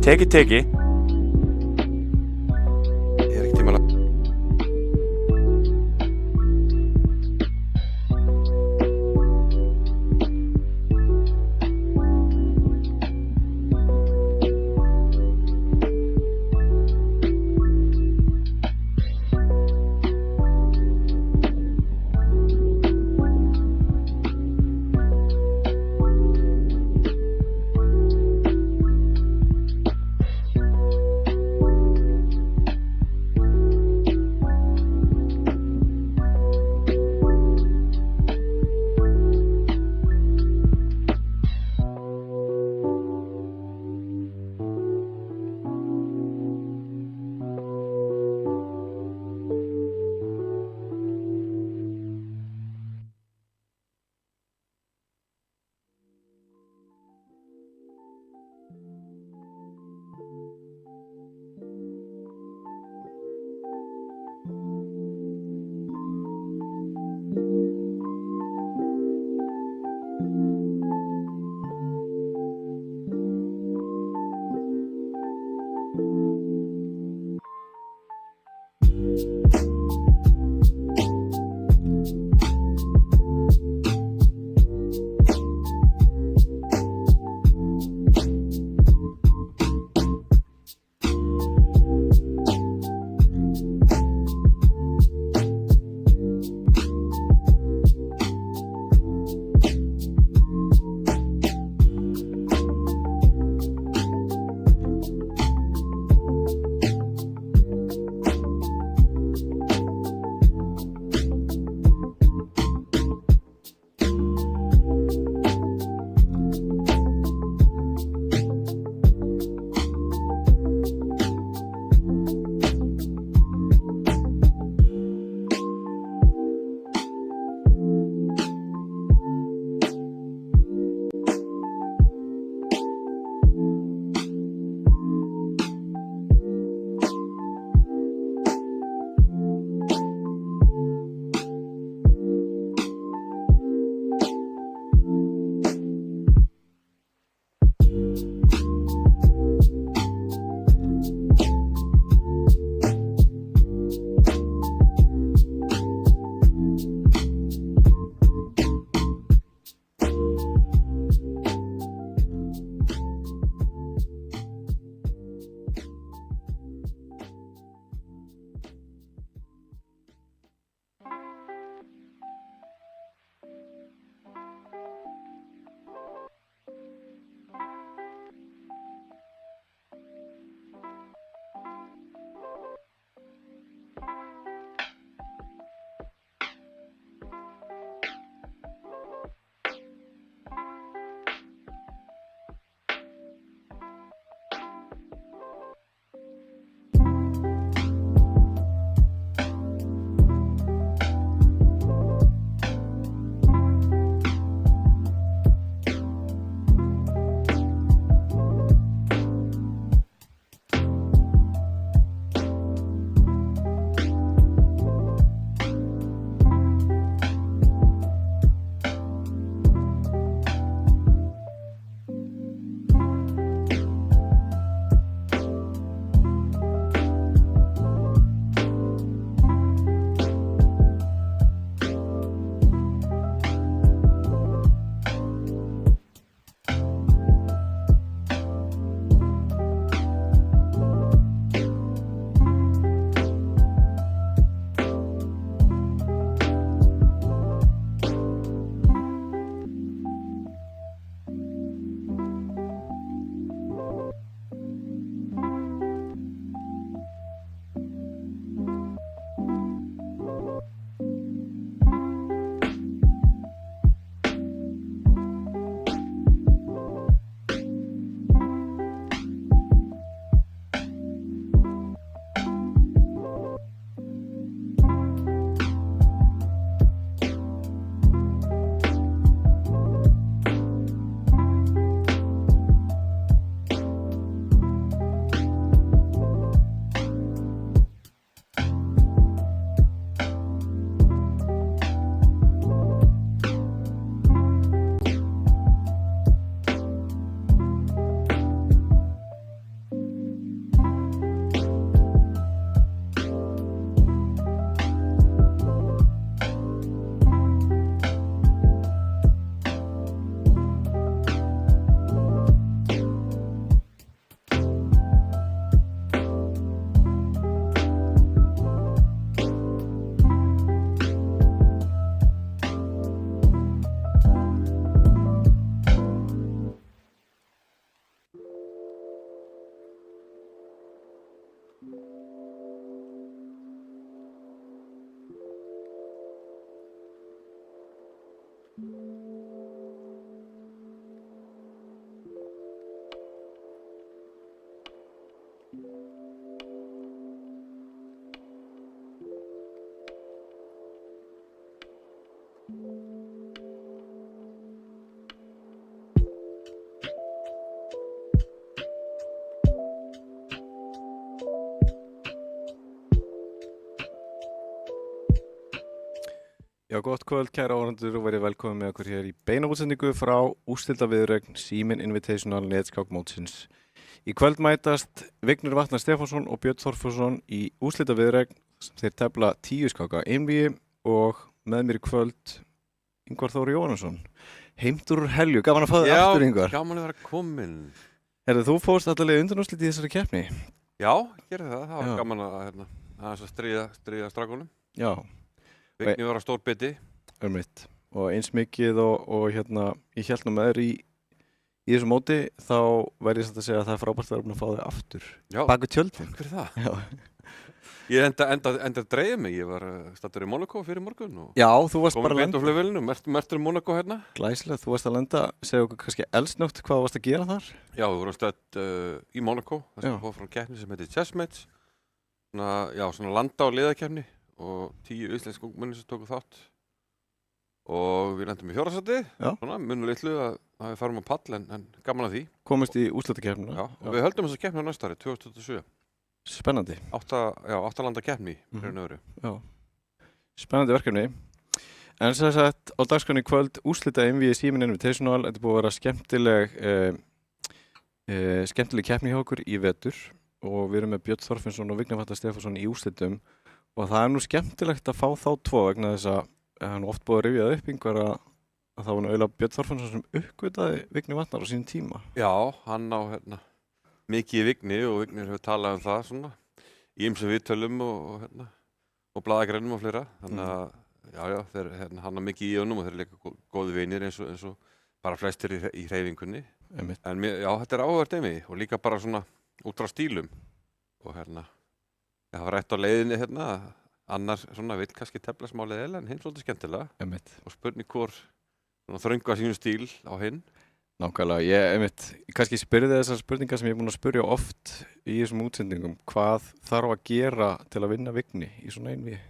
Teki. Ég er ekki tíma að... Já, gott kvöld, kæra áhorfendur og verið velkomin með okkur hér í beina útsendingu frá úrslitaviðureign Síminn Invitational Netskákmótsins. Í kvöld mætast Vignir Vatnar Stefánsson og Björn Þorfarsson í úrslitaviðureign sem þeir tefla 10 skáka einvígi og með mér í kvöld Ingvar Þóri Jóhannesson. Heimtur úr helju, gaman að fá þig aftur Ingvar. Já, gaman að vera komin. Herðu, þú fórst allavega undanúrslit í þessari keppni? Já, gerði það. Það var gaman að stríða strákunum. Já. Vignir var að stór biti. Mitt. Og eins mikið og ég hélt nú með þér í þessu móti, þá verði ég samt að segja að það er frábært að fá þig aftur. Já. Baku tjöldin. Takk fyrir það. Já. Ég enda að dreigja mig. Ég var staddur í Monaco fyrir morgun. Já, þú varst bara að lenda. Komið beint á flugvélinu, mertur í Monaco hérna. Glæsilega, þú varst að lenda, segja okkur kannski eldsnögt hvað þú varst að gera þar? Já, við vorum stadd í Monaco, þess að fór frá keppni sem heitir Chessmates. Svona landa- og liðakeppni og 10 íslensk ungmenni sem tóku þátt. Og við lendum í 4. sæti, svona, munu litlu að við farum á pall en gaman að því. Komist í úrslitakeppnina. Já, og við höldum þessa keppni á næsta ári, 2027. Spennandi. 8 landa keppni fyrir öðru. Já, spennandi verkefni. En sem sagt, á dagskránni í kvöld úrslita einvígi Síminn Invitational. Þetta er búið að vera skemmtileg keppni hjá okkur í vetur og við erum með Björn Þorfinsson og Vignir Vatnar Stefánsson í úrslitum og það er nú skemmtilegt að fá þá tvo vegna þess að það er nú oft búið að rifja upp Ingvar að það var nú eiginlega Björn Þorfinsson sem uppgötaði Vignir Vatnar á sínum tíma. Já, hann á mikið í Vigni og Vignir hefur talað um það svona í ýmsum viðtölum og blaðagreinum og fleira. Þannig að hann á mikið í honum og þeir eru líka góði vinir eins og bara flestir í hreyfingunni. En þetta er áhugavert einvígi og líka bara svona út frá stílum og það var rætt á leiðinni annar svona vill kannski tefla smá leiðilega en hinn svolítið skemmtilega og spurning hvor þröngu að sínu stíl á hinn. Nákvæmlega, ég kannski spyrði þessar spurningar sem ég er búin að spyrja oft í þessum útsendingum. Hvað þarf að gera til að vinna Vigni í svona einvígi?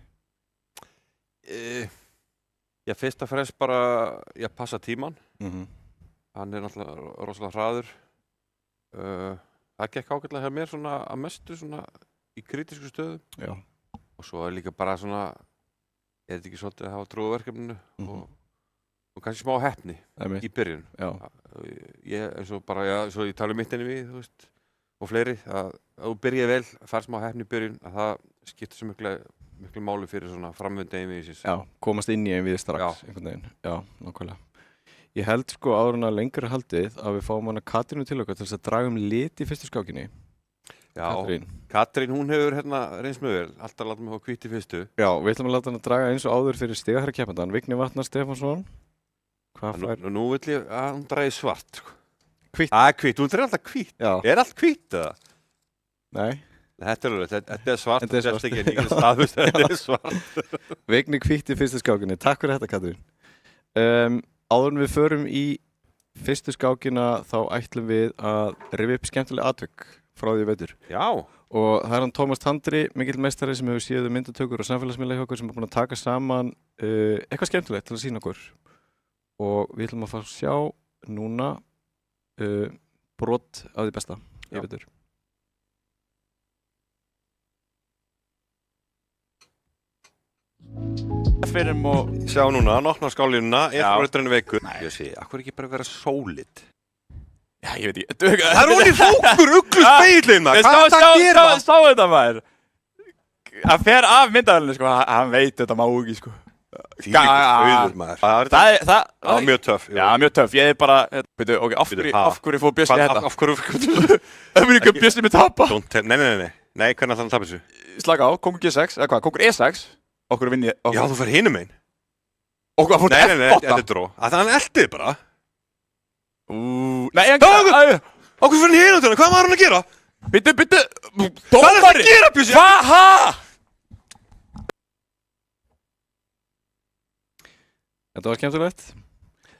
Fyrst og fremst bara passa tímann. Hann er náttúrulega rosalega hraður. Það gekk ágætlega hjá mér svona að mestu svona í kritísku stöðu. Já. Og svo er líka bara svona, þetta ekki svolítið að hafa trúverkefninu og kannski smá heppni í byrjun. Eins og ég tala mitt enn við, þú veist, og fleiri, að þú byrja vel, fær smá heppni í byrjun, að það skiptir svo miklu máli fyrir svona framvindu einvígisins. Já, komast inn í einvígi strax, einhvern veginn. Já, nákvæmlega. Ég held sko áður en að lengra haldið að við fáum hana Katrínu til okkar til þess að draga lit í fyrstu skákinni. Já, Katrín hún hefur reynst mjög vel, alltaf láta mig hafa hvítt í fyrstu. Já, við ætlum að láta hana draga eins og áður fyrir stigahæra-keppandann, Vignir Vatnar Stefánsson. Hvað fær? Nú vil ég að hún dragi svart. Hvítt? Hvítt, hún er alltaf hvítt. Já. Er allt hvítt eða? Nei. Þetta er svart, þetta er ekki en ég staðfust að þetta er svart. Vignir hvítt í fyrstu skákinni, takk fyrir þetta Katrín. Áður en við förum í fyrstu skákina þá ætlum við að rifja upp skemmtileg atvik frá því vetur. Já. Og það er hann Tómas Tandri, mikill meistari sem hefur séð myndatökur og samfélagsmiðla hjá okkur sem er búin að taka saman eitthvað skemmtilegt til að sýna okkur. Og við ætlum að fá að sjá núna brot af því besta í vetur. Fyrir og sjá núna, hann opnar skálínuna, eftir veikur. Ég sé, akkur ekki bara vera sólid? Já, ég veit ekki. Það er onni fókur, uglu speilina. Hvað er það að gera? Sá þetta maður. Hann fer af myndavælinu, sko. Hann veit þetta má ekki, sko. Auður maður. Það var mjög töff. Já, mjög töff. Ég er bara, veitu, ok, af hverju fór Bjössi þetta? Af hverju? Það mun ekki Bjössi með tapa. Nei, hvernig ætlar hann að tapa þessu? Slaka á, kongur G6, eða hvað, kongur E6. Okkur vinn ég. Já, þú fer hinum einn. Okkur að fór F8. Nei, þetta er dró. Hann eldið bara. Nei, okkur fyrir hérna til hann, hvað var hann að gera? Byttu, hvað er það að gera, Bjössi? Þetta var skemmtilegt.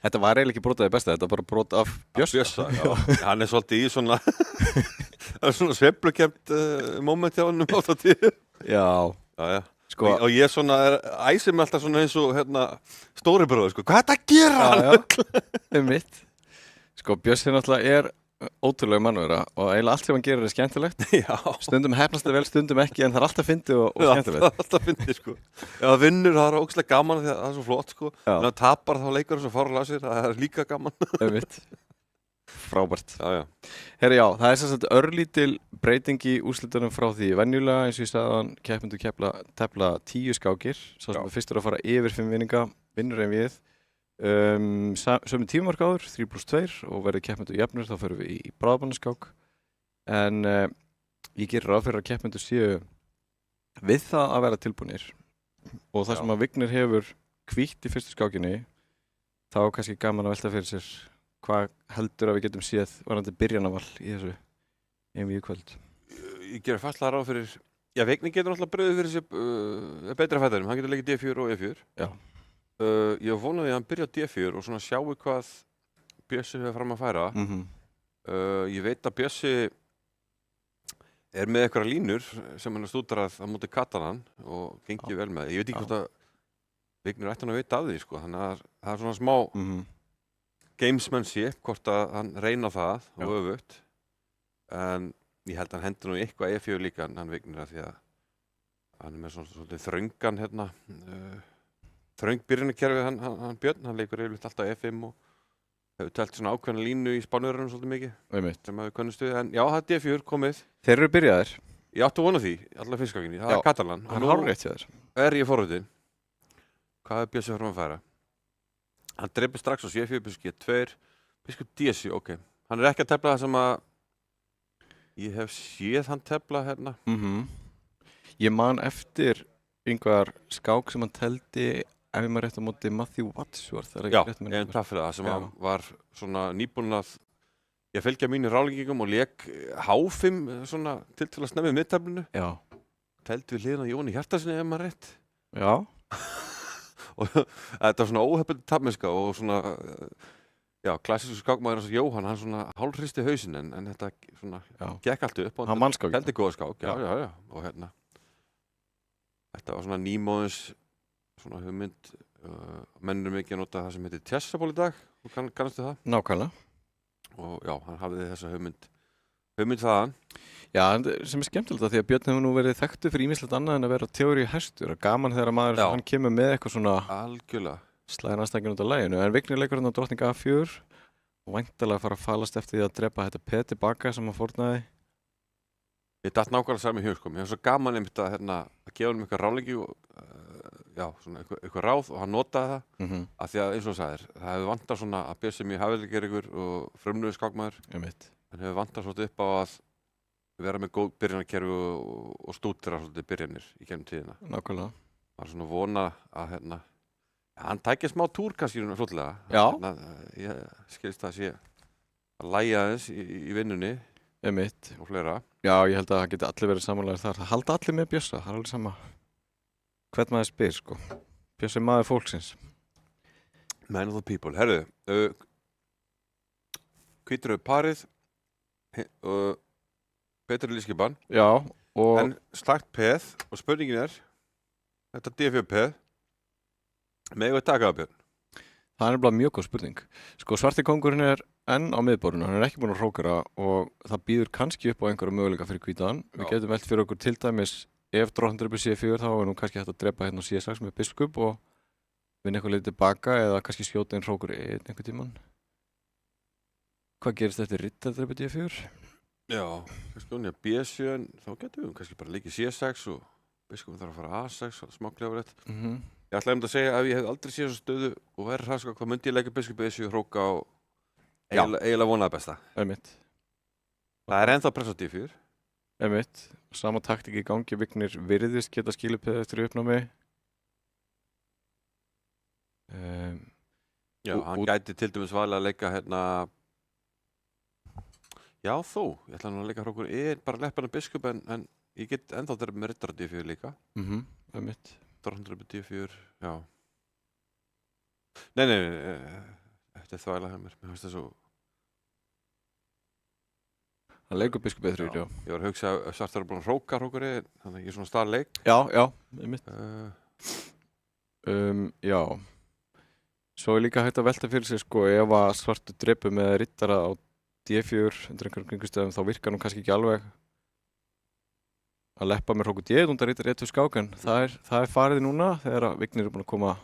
Þetta var eiginlega ekki brotaði besta, þetta var bara brot af Bjössa. Já, hann er svolítið í svona sveiflukennt moment hjá hann á það tíu. Já. Sko, og ég æsir mig alltaf svona eins og stóri bróður, sko, hvað er þetta að gera hann? Mitt. Sko, Bjössi náttúrulega er ótrúlega mannvera og eiginlega allt sem hann gerir er skemmtilegt. Já. Stundum hefnast það vel, stundum ekki, en það er alltaf fyndið og Það skemmtilegt. er alltaf fyndið, sko. Ef það vinnur, það er ógeðslega gaman því að það er svo flott, sko. Já. En það tapar, þá leikur það svo fárlega sér, það er líka gaman. Einmitt. Frábært. Já, já. Herri, já, það er sem sagt örlítil breyting í úrslitunum frá því venjulega, eins og ég sagði hann, keppendur tefla 10 skákir, sá sem Já. er fyrstur að fara yfir 5 vinninga, vinnur en við. Sömu tímamark áður, 3+2 og verði keppendur jafnir, þá förum við í bráðabannaskák. En ég gerir ráð fyrir að keppendur séu við það að vera tilbúnir. Og það Já. sem að Vignir hefur hvítt í fyrstu skákinni, þá er kannski gaman að velta fyrir sér hvað heldur að við getum séð varandi byrjanaval í þessu einvíu kvöld. Ég gerir fastlega ráð fyrir, já, Vignir getur náttúrulega bröðið fyrir sér betra fættarum, hann getur leikið D4 og E4. Já. Ég var vonaði að hann byrja á D4 og svona sjáu hvað Bjössi hefur fram að færa. Ég veit að Bjössi er með eitthvað línur sem hann har stúdrað á móti Katalan og gengið vel með. Ég veit ekki hvort að Vignir ætti hann að vita af því, sko. Þannig að það er svona smá gamesmanship, hvort að hann reyna það og öfugt. En ég held að hann hendi nú eitthvað E4 líka en hann Vignir að því að hann er með svona þröngan hérna, þröng byrjunarkerfið hann Björn, hann leikur yfirleitt alltaf E5 og hefur telt svona ákveðna línu í Spánverðunum svolítið mikið Einmitt. sem að við kunnustu, en já, það er D4 komið. Þeir eru byrjaðir. Ég átti að vona því, allar fyrstskakinni, það Já. er Katalan. Það er hárrétt hjá þér. Er ég forröðin. Hvað er Bjössi fram að færa? Hann dreipir strax á C4, biskup G2, biskup D7, ok. Hann er ekki að tefla það sem að ég hef séð hann tefla hérna. Ég man eftir einhver skák sem hann teldi ef ég maður rétt á móti Matthew Wadsworth. Já, en það fyrir það sem Já. hann var svona nýbúinn að ég fylgja mínu ráðleggingum og lék H5 svona til að snemmið miðteflinu. Já. Teldi við hliðina á Jóni Hjartarsyni ef maður rétt. Já. Og þetta var svona óhefnandi tafnmennska og svona, já, klassísku skákmaður eins og Jóhann, hann svona hálfhristi hausinn en þetta svona gekk allt upp. Hann vann skákina. Teldi góða skák, já. Og hérna, þetta var svona nýmóðins svona hugmynd, menn eru mikið að nota það sem heitir chessable í dag, þú kannastu það? Nákvæmlega. Og já, hann hafði þessa hugmynd þaðan. Já, en sem er skemmtilegt að því að Björn hefur nú verið þekktur fyrir ýmislegt annað en að vera teóri hestur og gaman þegar maður Já. hann kemur með eitthvað svona Algjörlega. slæðir anstængin út af læginu. En Vignir leikur hann á drottning A4 og væntanlega fara að falast eftir því að drepa þetta P tilbaka sem hann fórnaði. Ég datt nákvæmlega sami í hug, sko. Mér var svo gaman einmitt að, að gefa hann eitthvað ráðleggi og já, svona eitthvað ráð og hann notaði það. Af því að eins og þú sagðir, það hefur vantað svona að Bjössi mjög hæfileikaríkur og frumlegur skákmaður. Einmitt. En hefur vantað svolítið upp á að vera með góð byrjunarkerfi og stúdra svolítið byrjanir í gennum tíðina. Nákvæmlega. Það var svona vona að hann tækja smá túr kannski svona fljótlega. Já. Ég skilst það sé að lægja aðeins í vinnunni Einmitt. og fleira. Já, ég held að það geti allir verið samanlegar þar. Það halda allir með Bjössa, það er alveg sama hvern maður spyr, sko. Bjössi er maður fólksins. Man of the people. Herðu, hvítur við parið, betri lífskipan, Já, og en slagt peð og spurningin er, þetta D4 peð, megum við taka það, Björn? það er nefnilega mjög góð spurning. Sko, svarti kóngurinn er enn á miðborðinu, hann er ekki búinn að hrókera og það býður kannski upp á einhverja möguleika fyrir hvítan. Við getum velt fyrir okkur til dæmis ef drottning dreipur C4 þá er nú kannski hægt að drepa hérna á C6 með biskup og vinna eitthvað liðið tilbaka eða kannski skjóta einn hrókur einn einhvern tímann. Hvað gerist eftir rittar dreipur D4? Já, kannski hún er B7, þá getum við kannski bara leikið C6 og biskupin þarf að fara A6, smáklega rétt. Ég ætlaði að segja að ef ég hef aldrei séð þessu stöðu og verið hraðskák, þá myndi ég leika biskup B7 og hróka á eiginlega vonaði besta. Einmitt. Það er ennþá press á D4. Einmitt. Sama taktík í gangi, Vignir virðist geta skilupið eftir uppnámi. Já, hann gæti til dæmis valið að leika hérna. Já, þó. Ég ætlaði nú að leika hrókur bara leppan af biskup en ég get ennþá þeirra með rittara D4 líka. Einmitt. Drottning D4, já. Nei, þetta er þvæla hjá mér finnst það svo... Hann leikur biskup B3, já. Ég var að hugsa að svartar er búin að hróka hrókuri, þannig að ég er svona staðleik. Já, einmitt. Já. Svo er líka hægt að velta fyrir sig, sko, ef að svartu dreipur með rittara á D4 undir einhverjum kringustöðum, þá virkar hún kannski ekki alveg að leppa með hróku D undan réttu skák, en það er farið núna þegar að Vignir búin að koma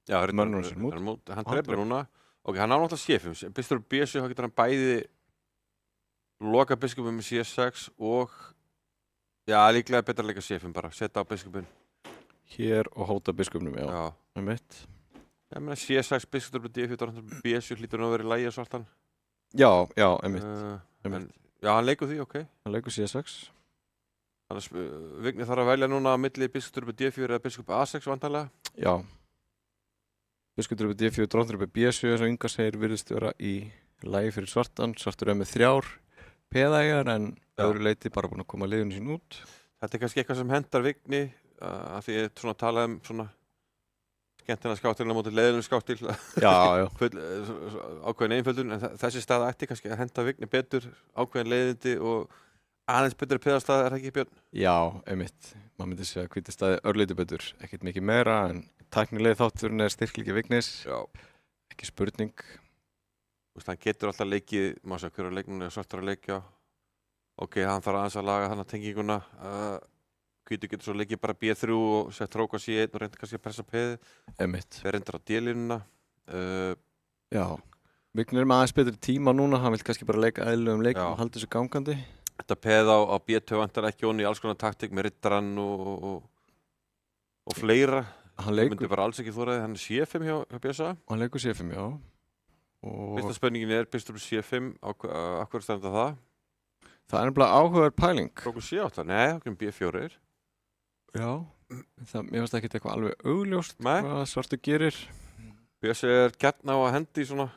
Já, mönnum sér mút. hann dreipur núna. Ok, hann á náttúrulega C5. Biskupur B7, þá getur hann bæði loka biskupum með C6 og já, líklega betra að leika C5 bara. Setja á biskupin. Hér og hóta biskupnum, já. Einmitt. Ég meina C6, biskupur D4, drottningur B7 hlýtur nú að vera í lagi að svartan. Já, einmitt. Já, hann leikur því, ok. Hann leikur C6. Þannig Vignir þarf að velja núna á milli biskupur D4 eða biskup A6 vantanlega. Já. Biskupur D4, drottningur B7, eins og Inga segir, virðist vera í lagi fyrir svartan. Svartur er með 3 peðægar, en öðru leiti bara búin að koma liðinu sín út. Þetta er kannski eitthvað sem hendar Vigni, af því ég svona talaði svona skemmtina skáttil á móti leiðinum skáttil. Já. Ákveðin einföldun, en þessi staða ætti kannski að henda Vigni betur, ákveðin leiðindi og aðeins betur peðastað, er það ekki, Björn? Já, einmitt. Maður myndi segja að hvíti staði örlítið betur, ekkert mikið meira, en tæknilegi þátturinn er styrkleiki Vignis. Já. Ekki spurning. Hann getur alltaf leikið, má segja hverju leiknum er svartur að leikja. Ok, hann þarf aðeins að laga þannig tenginguna. Hvítur getur svo leikið bara B3 og sett hrók á C1 og reynda kannski að pressa peðið. Einmitt. Þeir reyndar á D-línuna. Já. Vignir er með aðeins betri tíma núna, hann vil kannski bara leika eðlilegum leikum og halda þessu gangandi. Þetta peð á B2 vantar ekki honni í alls konar taktík með riddarann og fleira. Hann leikur. Myndi bara alls ekki þóraði, hann er C5 hjá Bjösa. Hann leikur C5, já. Fyrsta spurningin er biskupur C5, af hverju standa það? Það er nefnilega áhugaverð pæling. Hrókur C8, nei, okkur B4. Já, mér finnst ekki eitthvað alveg augljóst hvað svartur gerir. Bjösa er gjarn á að hendi svona.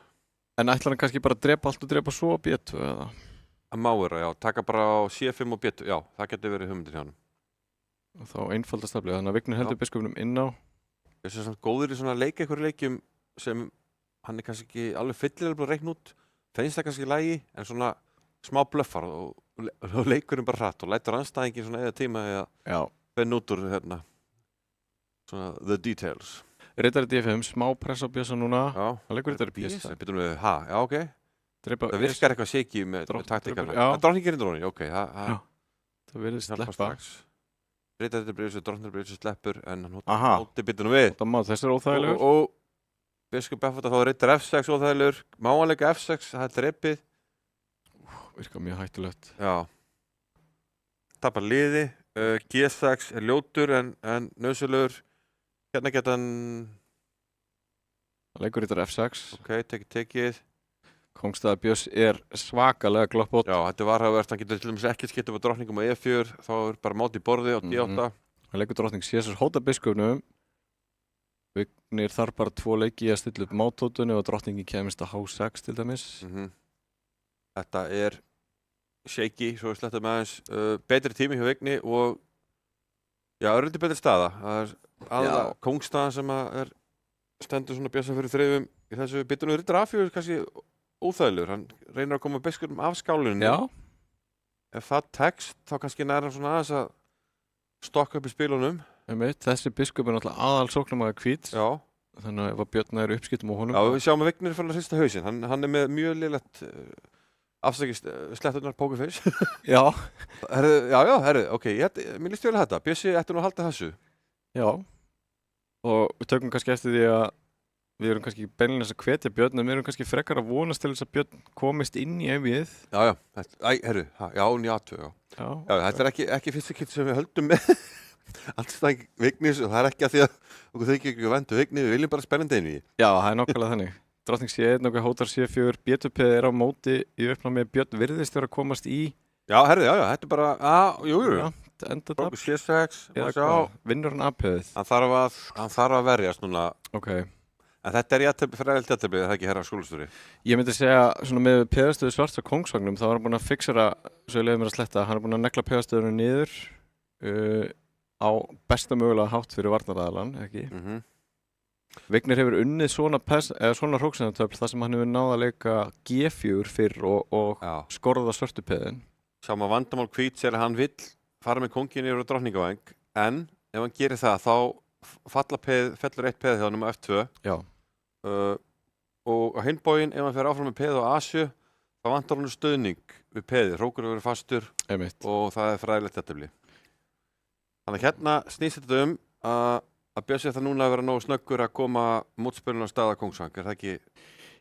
En ætlar hann kannski bara að drepa allt og drepa svo á B2 eða? Það má vera, já, taka bara á C5 og B2, já, það getur verið hugmyndir hjá hann. Og þá einfaldast aflega, þannig að Vignir heldur biskupnum inn á. Bjösa er samt góður í svona leikjum sem hann er kannski ekki alveg fyllilega búin að reikna út, finnst það kannski í lagi, en svona smá blöffar og leikurinn bara hratt og lætur anstæðingin svona eða tíma eða benn út úr hérna, svona the details. Riddari D5, smá press á Bjösa núna. Já. Hann leikur riddari B6. Býtum við, já, ok. Það virkar eitthvað shaky með taktíkarna. Já. Drottningin er drónin, ok. Það virðist sleppa. Riddari D5, drottningur B6 sleppur, en hann hótti býtunum við. Þessi er óþægilegur. Og biskup F8 þá er riddari F6 óþægilegur. Má hann leika F6, það er drepið. Virkar mjög hættulegt. Já. Tapar liði. G6 er ljótur en nöðsulegur. Hérna geta hann... Hann leikur riddari F6. Ok, tekið. Kóngstaða Björns er svakalega gloppótt. Já, þetta er varhugavert. Hann getur til dæmis ekki skipt upp á drottningum á E4. Þá er bara máti í borði á D8. Hann leikur drottning C6 hóta biskupnum. Vignir þarf bara 2 leiki að stilla upp mátótunni og drottningin kemist að H6 til dæmis. Þetta er shaky, svo við slettum aðeins. Betri tími hjá Vigni og já, örlítið betri staða. Það er aðalega kóngstaðan sem er stendur svona Bjösa fyrir þreifum í þessu bitunum. Riddari A4 kannski óþægilegur. Hann reynir að koma biskupnum af skálunni. Já. Ef það tekst, þá kannski næra svona aðeins að stokka upp í spilunum. Þessi biskup er náttúrulega aðal sóknarmaður Hvíts. Já. Þannig að ef að Björn er uppskiptum á honum. Já, við sjáum að Vignir er fyrir að hrista hausinn. Hann er með mjög lélegt afsakist sletturnar pókerface. Já. Herðu, ok, mér líst vel að þetta. Bjössi ætti nú að halda þessu. Já. Og við tökum kannski eftir því að við erum kannski beinlega að hvetja Björn, en við erum kannski frekar að vonast til þess að Björn komist inn í einvígið. Já. Herðu, já. Þetta er ekki fyrsta kitt sem við höldum með. Allt stæðing Vignis og það er ekki að því að okkur þykir ekki að vendu Vigni, við viljum bara spennandi einvígi. Já, það er nákvæmlega þannig. Drottning C1, nokkuð hótar C4, B2P er á móti í uppnámi. Björn virðist vera að komast í. Já, herðu, þetta er bara, jú. Endatap. C6, vinnur hann A-peðið. Hann þarf að verjast núna. Ok. En þetta er fræðilt jættabli, það er ekki herra skólastjóri. Ég myndi segja, svona með peðastöðu svarts á Kóngsvagnum, þá var hann búinn að fixera, svo ég leiði mér að sletta, hann er búinn að negla peðastöðunum niður á besta mögulega hátt fyrir varnaraðalann, ekki? Vignir hefur unnið svona hróksendatöfl þar sem hann hefur náð að leika G4 fyrr og skorða svörtu peðin. Sjáum að vandamál Hvíts er að hann vill fara með kóngin yfir á drottningavæng, en ef hann gerir það, þá fellur eitt peð hjá hann F2. Já. Og á hinbóginn, ef hann fer áfram með peð á A7, það vantar honum stuðning við peði, hrókur hefur verið fastur Einmitt. og það fræðilegt jafntefli. Þannig að hérna snýst þetta að Bjössi það núna að vera nógu snöggur að koma mótspilinu á staða Kóngsvang, er það ekki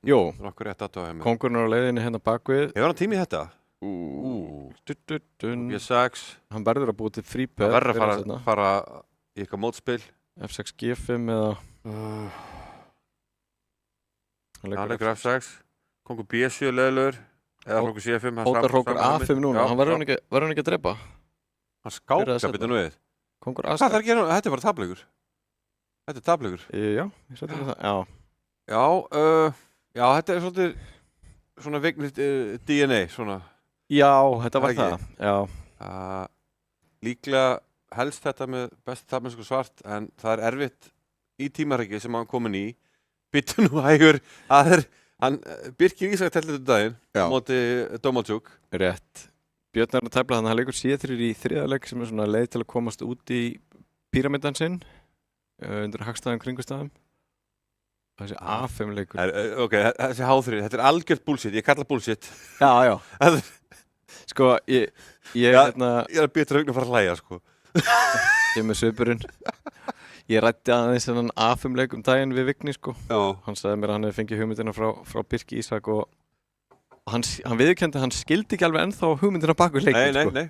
Jú, nokkur rétt aðtöða heim? kóngurinn er á leiðinni hérna bakvið. Hefur hann tími í þetta? B6, Hann verður að búið til það frípöð. verður að fara í eitthvað mótspil. F6 G5 eða... Hann leikur F6, kongur B7 leðilegur, eða kongur C5. Hótar hrókur A5 núna, hann verður hann ekki að drepa. Hann skáka betur nú við. Kongur Hvað A6. þarf að gera nú? Þetta er bara tablegur. Þetta er tablegur. Já, ég setjum það, já. Já, þetta er svolítið svona vignir DNA, svona. Já, þetta var Það það, já. Líklega helst þetta með best tabmennsku svart, en það er erfitt í tímariki sem hann komin í. Byttu nú hægur að Birkir Ísak tellir þetta daginn á móti Dómaldsjúk. Rétt. Björn er að tæpla þannig að hann leikur C3 í þriðaleg sem er svona leið til að komast út í píramídan sinn undir hagstæðum kringustæðum. Þessi A5 leikur. Ok, þessi H3, þetta er algjört bullshit, ég kalla bullshit. Já. Sko, ég hérna... Ég er að byrja Ragnar að fara að hlæja, sko. Ég er með svipurinn. Ég rætti aðeins þennan A5 leik daginn við Vigni, sko. Já. Hann sagði mér að hann hefði fengið hugmyndina frá Birki Ísak og hann viðurkenndi að hann skildi ekki alveg ennþá hugmyndina bak við leikin, sko. Nei.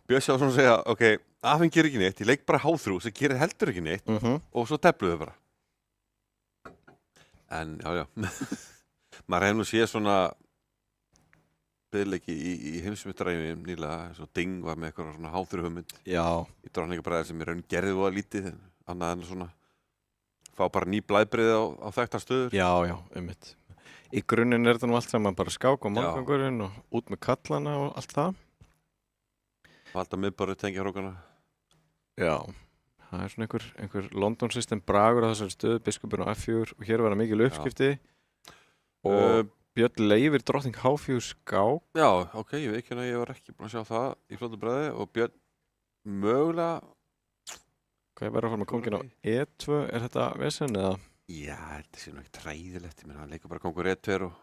Bjössi á svona að segja, ok, A5 gerir ekki neitt, ég leik bara H3 sem gerir heldur ekki neitt og svo tefluðu bara. En, já. Maður hefði nú séð svona byggleiki í heimsmyndaræfum nýlega, eins og Ding var með eitthvað svona H3 hugmynd. Já. Í dróningabræði sem í raun gerði voða lítið, annað en svona fá bara ný blæðbriði á þekktar stöður. Já, einmitt. Í grunninn er þetta nú allt saman bara skák og manngangurinn og út með kallana og allt það. Valda miðbárið tengja hrókana. Já, það er svona einhver London system bragur á þessari stöðu, biskupinn á F4 og hér var það mikil uppskipti. Og Björn leifir drottning H4 skák. Já, ok, ég veit ekki að ég var ekki búin að sjá það í flótu bræði og Björn mögulega... Hvað er verið að fara með kóngin á E2? Er þetta vesen eða? Já, þetta sé nú ekkert hræðilegt. Ég meina, hann leikur bara kóngur E2 og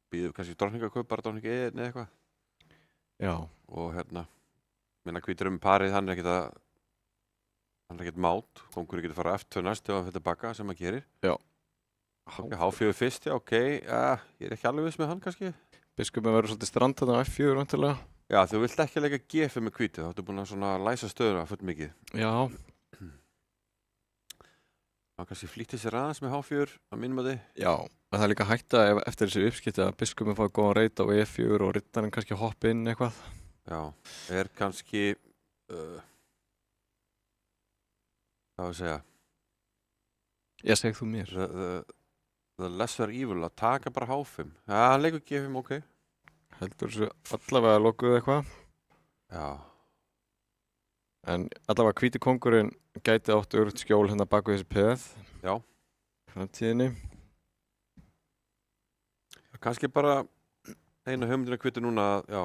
býður kannski drottningakaup, bara drottning E1 eða eitthvað. Já. Og hérna, minna hvítur parið, hann er ekkert mát. Kóngur getur fara F2 næstu og þetta baka sem hann gerir. Já. Ok, H4 fyrst, já, ok. Ég er ekki alveg viss með hann kannski. Biskupinn verður svolítið strand þarna á F4 vantilega. Já, þú vilt ekki leika G5 með hvítu, þá ertu búin að svona læsa stöðuna full mikið. Já. Það kannski flýtti sér aðeins með H4 að mínum að þið. Já, en það er líka hætta eftir þessi uppskipti að biskupinn fá góðan reit á E4 og riddarinn kannski hoppa inn eitthvað. Já, er kannski, hvað að segja? Ég seg þú mér. The lesser evil, að taka bara H5. Já, hann leikur G5, ok. Heldur þessu allavega lokuðu eitthvað? Já. En allavega hvíti kóngurinn gæti átt örugt skjól hérna bak við þessi peð. Já. Framtíðinni. Kannski bara eina hugmyndina hvíti núna að, já,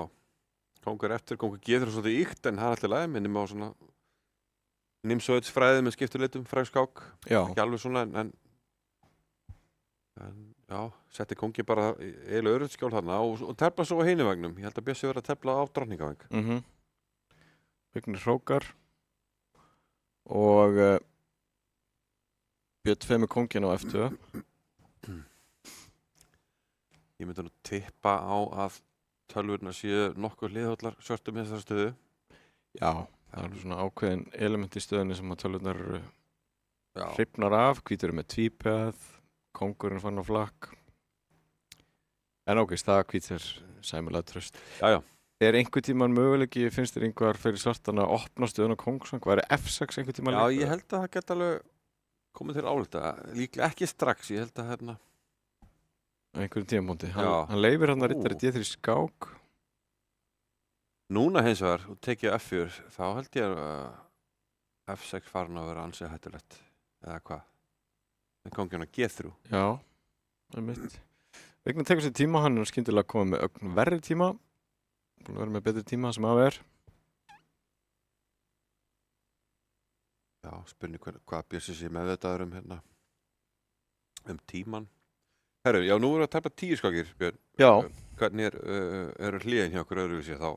kóngur eftir, kóngur G3 svolítið íkt, en hann er alltaf læg, minnum á svona Nimsöðsfræði með skiptuleitum, frægskák. Já. Ekki alveg svona, en já, setti kongi bara eiginlega örugt skjól þarna og tefla svo á heinuvagnum. Ég held að Bjössi verið að tefla á drottningavang. Vignir hrókar og Björn feið með kongin á F2. Ég myndi nú tippa á að tölvurnar séu nokkuð hliðhóllar svörtum í þessari stöðu. Já, það eru svona ákveðin element í stöðunni sem að tölvurnar eru hrifnar af. Hvítur eru með tvípeð, kongurinn fann á flakk. En ok, staða hvít er sæmilega tröst. Já. Er einhver tíman möguleiki, finnst þér einhver fyrir svartan að opna stöðun á Kóngsvang? Væri F6 einhver tíman líka? Já, ég held að það geta alveg komið til álita. Líklega ekki strax, ég held að hérna... Einhverjum tímabúndi. Hann leifir hann að riddari D3 skák. Núna hins vegar, og tekið F4, þá held ég að F6 farin að vera ansið hættulegt. Eða hvað? Það kongin að G3. Já, það er mitt. Vegna tekur sér tíma, hann er skyndilega að koma með ögn verri tíma. Búin að vera með betri tíma sem af er. Já, spurning hvað Bjössi sé meðvitaður hérna tíman. Herru, já, nú erum við að tæpa 10 skákir, Björn. Já. Hvernig eru hliðin hjá okkur öðruvísi þá?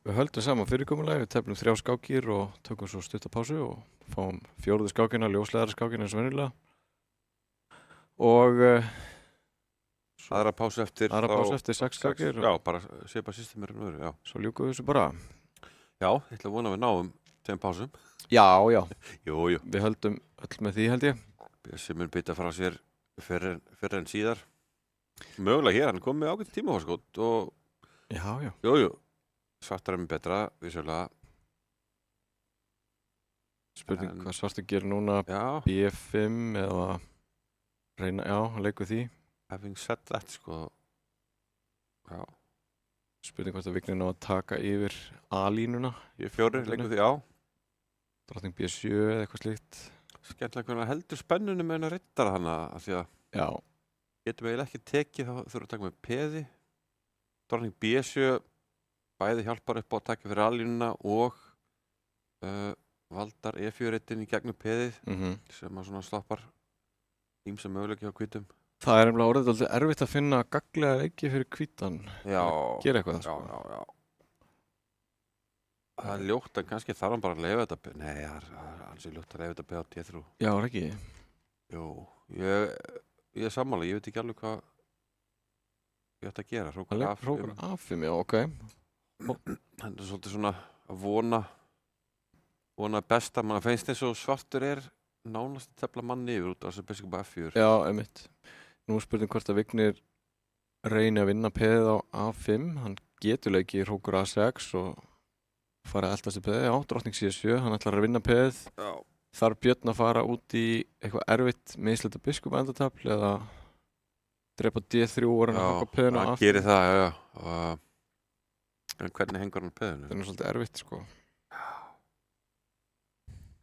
Við höldum saman fyrirkomulega, við teflum 3 skákir og tökum svo stutta pásu og fáum 4. skákina, ljósleðara skákina eins og venjulega. Og Aðra pásu eftir 6 skákir Já, bara svipa systemurinn öðru, já. svo ljúkum við þessu bara. Já, ég ætla að vona að við náum 2 pásum. Já, Jú. við höldum öll með því held ég. Bjössi mun bytta frá sér fyrr en síðar. Mögulega hér, hann kom með ágætt tímahóskot og Já. jú, svartar er með betra, vissulega. Spurning hvað svartu gerir núna, Já, B5 eða reyna, hann leikur því. having said that, sko. Já, Spurning hvort að Vignir ná að taka yfir A-línuna. ég 4, leikur því, já. Drottning B7 eða eitthvað slíkt. Skemmtilega hvernig heldur spennunum með hennar rittara hana, af því að Já, getum við eiginlega ekki tekið, þá þurfum við að taka með peði. Drottning B7, bæði hjálpar upp á að taka fyrir A-línuna og valdar E4-rittin í gegnum peðið sem að svona stoppar ýmsa möguleiki á hvítum. það er einhverja orðið alltaf erfitt að finna gagnlega leiki fyrir hvítan. Já, Gera eitthvað já, sko. já. Það er ljótt en kannski þarf hann bara að leifa þetta. Nei, það er alls ljótt að leifa þetta á D3. Já, er ekki. Jú, ég er sammála, ég veit ekki alveg hvað ég ætti að gera. Hrókur A5, já, ok. Það er svolítið svona að vona besta. Mann finnst eins og svartur er nánast að tefla manni yfir út á þessu biskup F4. Já, einmitt. Nú er spurning hvort að Vignir reyni að vinna peðið á A5. Hann getur leikið hrókur A6 og fara að eldast í peðið. Já, drottning C7, hann ætlar að vinna peðið. Já. Þarf Björn að fara út í eitthvað erfitt misleita biskup endatafl eða drepa D3 og hann að haka peðinu á Já, A5. hann gerir það, já. En hvernig hengur hann peðinu? Það er svolítið erfitt, sko.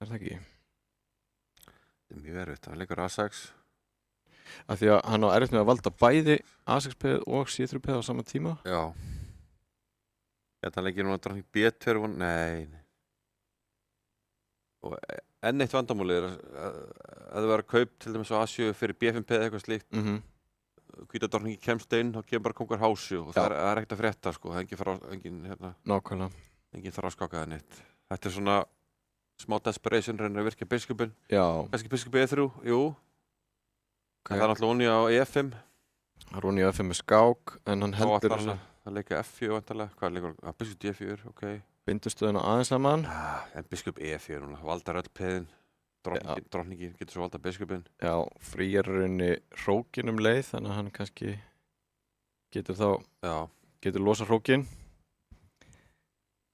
Er það ekki? Það er mjög erfitt, hann leikur A6. Af því að hann á erfitt með að valda bæði A6 peðið og C3 peðið á sama tíma. Já. Þetta leikir núna drottning B2, nei. Og enn eitt vandamáli er að það var að kaup til dæmis á A7 fyrir B5 eða eitthvað slíkt. Hvíta drottningi kemst inn, þá kemur bara kongur H7 og það er ekkert að frétta, sko. Það er engin þarf að skáka það neitt. Þetta er svona smá desperation, reynir að virka biskupin. Já. Kannski biskup E3, jú. Okay. Það er náttúrulega onni á E5. Það er onni á F5 með skák, en hann heldur þess að það leika F4 vantarlega. Hvað leikur? Biskup D4, ok. Bindustöðuna aðeins saman. En biskup E4, núna valdar öll peðin. Drottningin getur svo valda biskupin. Já, frýjar rauninni hrókin leið, þannig að hann kannski getur losa hrókin.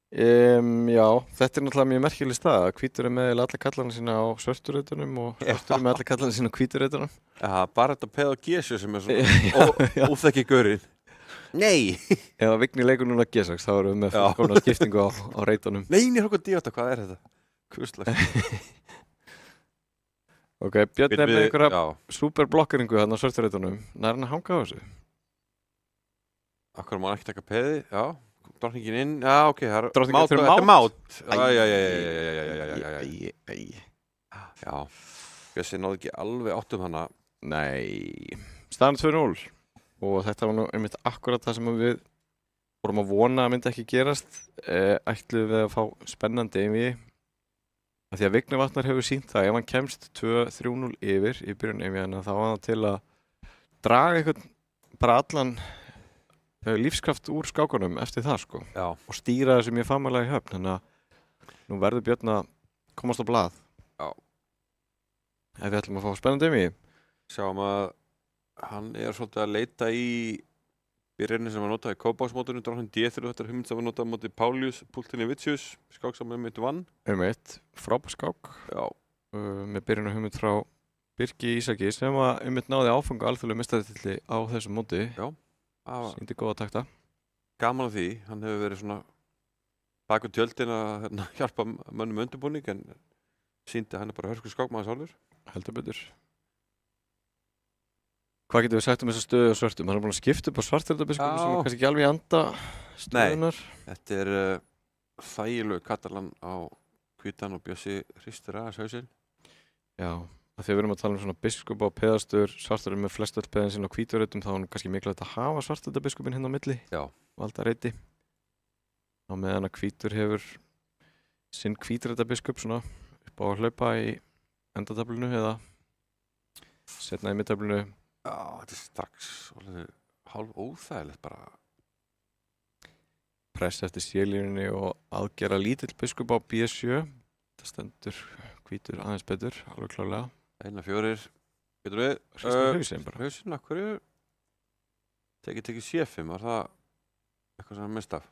Já, þetta er náttúrulega mjög merkileg stað. Hvítur er með alla kallarna sína á svörturreitunum og svartur er með alla kallarna sína á hvíturreitunum. Já, bara þetta peð á G7 sem er svona óþekki gaurinn. Nei! Ef að Vignir leikur núna G6, þá erum við með fullkomna skiptingu á reitunum. Nei, hrókur D8, hvað er þetta? Kuslegt. Ok, Björn er með einhverja superblokkeringu þarna á svörturreitunum. Nær hann að hanga á þessu? Akkur má ekki taka peði, já. Drottningin inn, já, ok, það er mát. Þetta er mát. Já, Bjössi náði ekki alveg áttum hana. Nei, staðan 2-0 og þetta var nú einmitt akkurat það sem við vorum að vona að myndi ekki gerast. Ætluðum við að fá spennandi einvígi. Því að Vignir Vatnar hefur sýnt það, ef hann kemst 2-3-0 yfir í byrjun einvíðina, þá var það til að draga einhvern, bara allan lífskraft úr skákunum eftir það, sko. Já. Og stýra þessu mjög fagmannlega í höfn, þannig að nú verður Björn að komast á blað. Já. Ef við ætlum að fá spennandi einvígi. Sjáum að hann er svolítið að leita í byrjunni sem var notað í Kópásmótunum, drottning D3, þetta er hugmynd sem var notað á móti Pálius Pultinevicius, skák sem einmitt vann. Frábær skák. Já. Með byrjun og hugmynd frá Birgi Ísaki sem að einmitt náði áfanga alþjóðlegu meistaratilli á þessum móti. Já. Sýndi góða takta. Gaman á því, hann hefur verið svona baku tjöldin að hjálpa mönnum undirbúning en sýndi að hann er bara hörsku skákmaður sjálfur. Heldur betur. Hvað getum við sagt um þessa stöðu á svörtum? Hann er búin að skipta upp á svartreitabiskupi sem er kannski ekki alveg í anda stöðunar. Nei, þetta er þægilegu Katalan á hvítan og Bjössi hristir aðeins hausinn. Já, að því að við erum að tala um svona biskup og peðastur, svartur er með flest öll peðin sín á hvíturreitum, þá er nú kannski mikilvægt að hafa svartölda biskupin hérna á milli. Já. Valda reyti. Á meðan að hvítur hefur sinn hvítreita biskup svona upp á að hlaupa í endatöflunu eða setna í miðtöflunu. Já, þetta er strax hálf óþægilegt bara. Press eftir C-línunni og aðgera lítill biskup á B7. Það stendur hvítur aðeins betur, alveg klárlega. 1-4, getur við. Hristir hausinn bara. Hausinn, af hverju? Tekið C5, var það eitthvað sem hann mist af?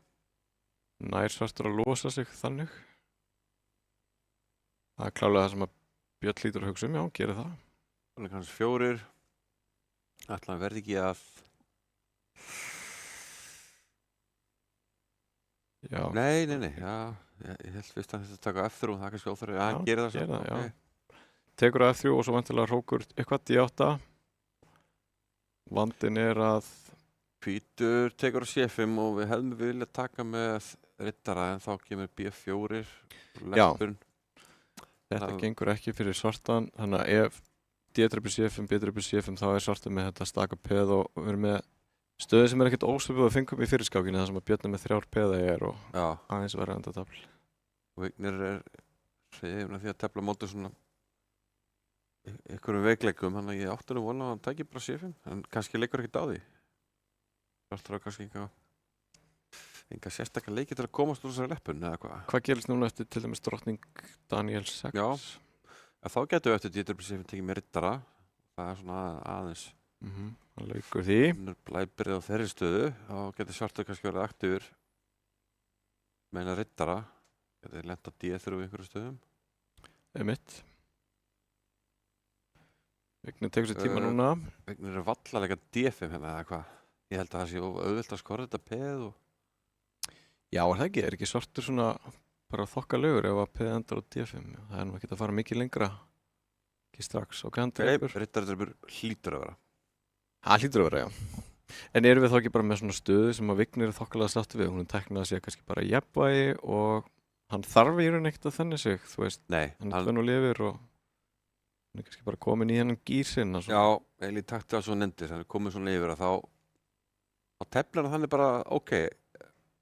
Nær svartur að losa sig þannig. Það er klárlega það sem að Björn hlýtur að hugsa já, gerir það. Þannig kannski 4. Ætla hann verði ekki að... Já. Nei, já. Ég held fyrst að þetta taka F3 og það er kannski óþarfið. Já, hann gerir það samt. Okay. Já. Tekur að F3 og svo vantilega hrókur eitthvað D8. Vandinn er að Hvítur tekur á C5 og við hefðum viljað taka með riddara en þá kemur B4 leppun. Þetta gengur ekki fyrir svartan, þannig að ef D-drepur C5, B-drepur C5 þá er svartan með þetta staka peð og við erum með stöðu sem er ekkert ósvipuð að fengum í fyrirskákinni þar sem að Björn er með 3 peða og aðeins verða endatafl. Vignir er hrifinn af því að tefla móti svona einhverjum veikleikum, þannig að ég átti að vona að hann tæki bara C5 en kannski leikur ekkert á því. Svartur á kannski enga sérstaklega leiki til að komast úr þessari leppun eða hvað. Hvað gerist núna eftir til dæmis drottning Daniel 6? Já, þá getum við eftir D-drepur C5 tekið með riddara. Það er svona aðeins. Hann leikur því. Blæbrið á þeirri stöðu, þá getur svartur kannski verið aktífur meina riddara. Getur lent á D3 í einhverju stöðum. Einmitt. Vignir tekur sér tíma núna. Vignir er vallalega D5 hérna eða hvað. Ég held að það sé auðvelt að skora þetta peð og... Já, er það ekki? Er ekki svartur svona bara þokkalaugur ef að peð endar á D5? Það er nú ekki að fara mikið lengra. Ekki strax. Ok, hann drepur. Riddardrepur hlýtur að vera. Það hlýtur að vera, já. En erum við þá ekki bara með svona stöðu sem að Vignir er þokkalega sáttur við? Hún er teknað að sé kannski bara jafnvægi og hann þarf í raun ekkert að þenni sig, þú veist. Nei. Hann er tvenn og lifir og hann er kannski bara komin í hennan gír sinn. Já, eiginlega í takti að svo nefndir, hann er komin svona yfir að þá teflar hann bara, ok,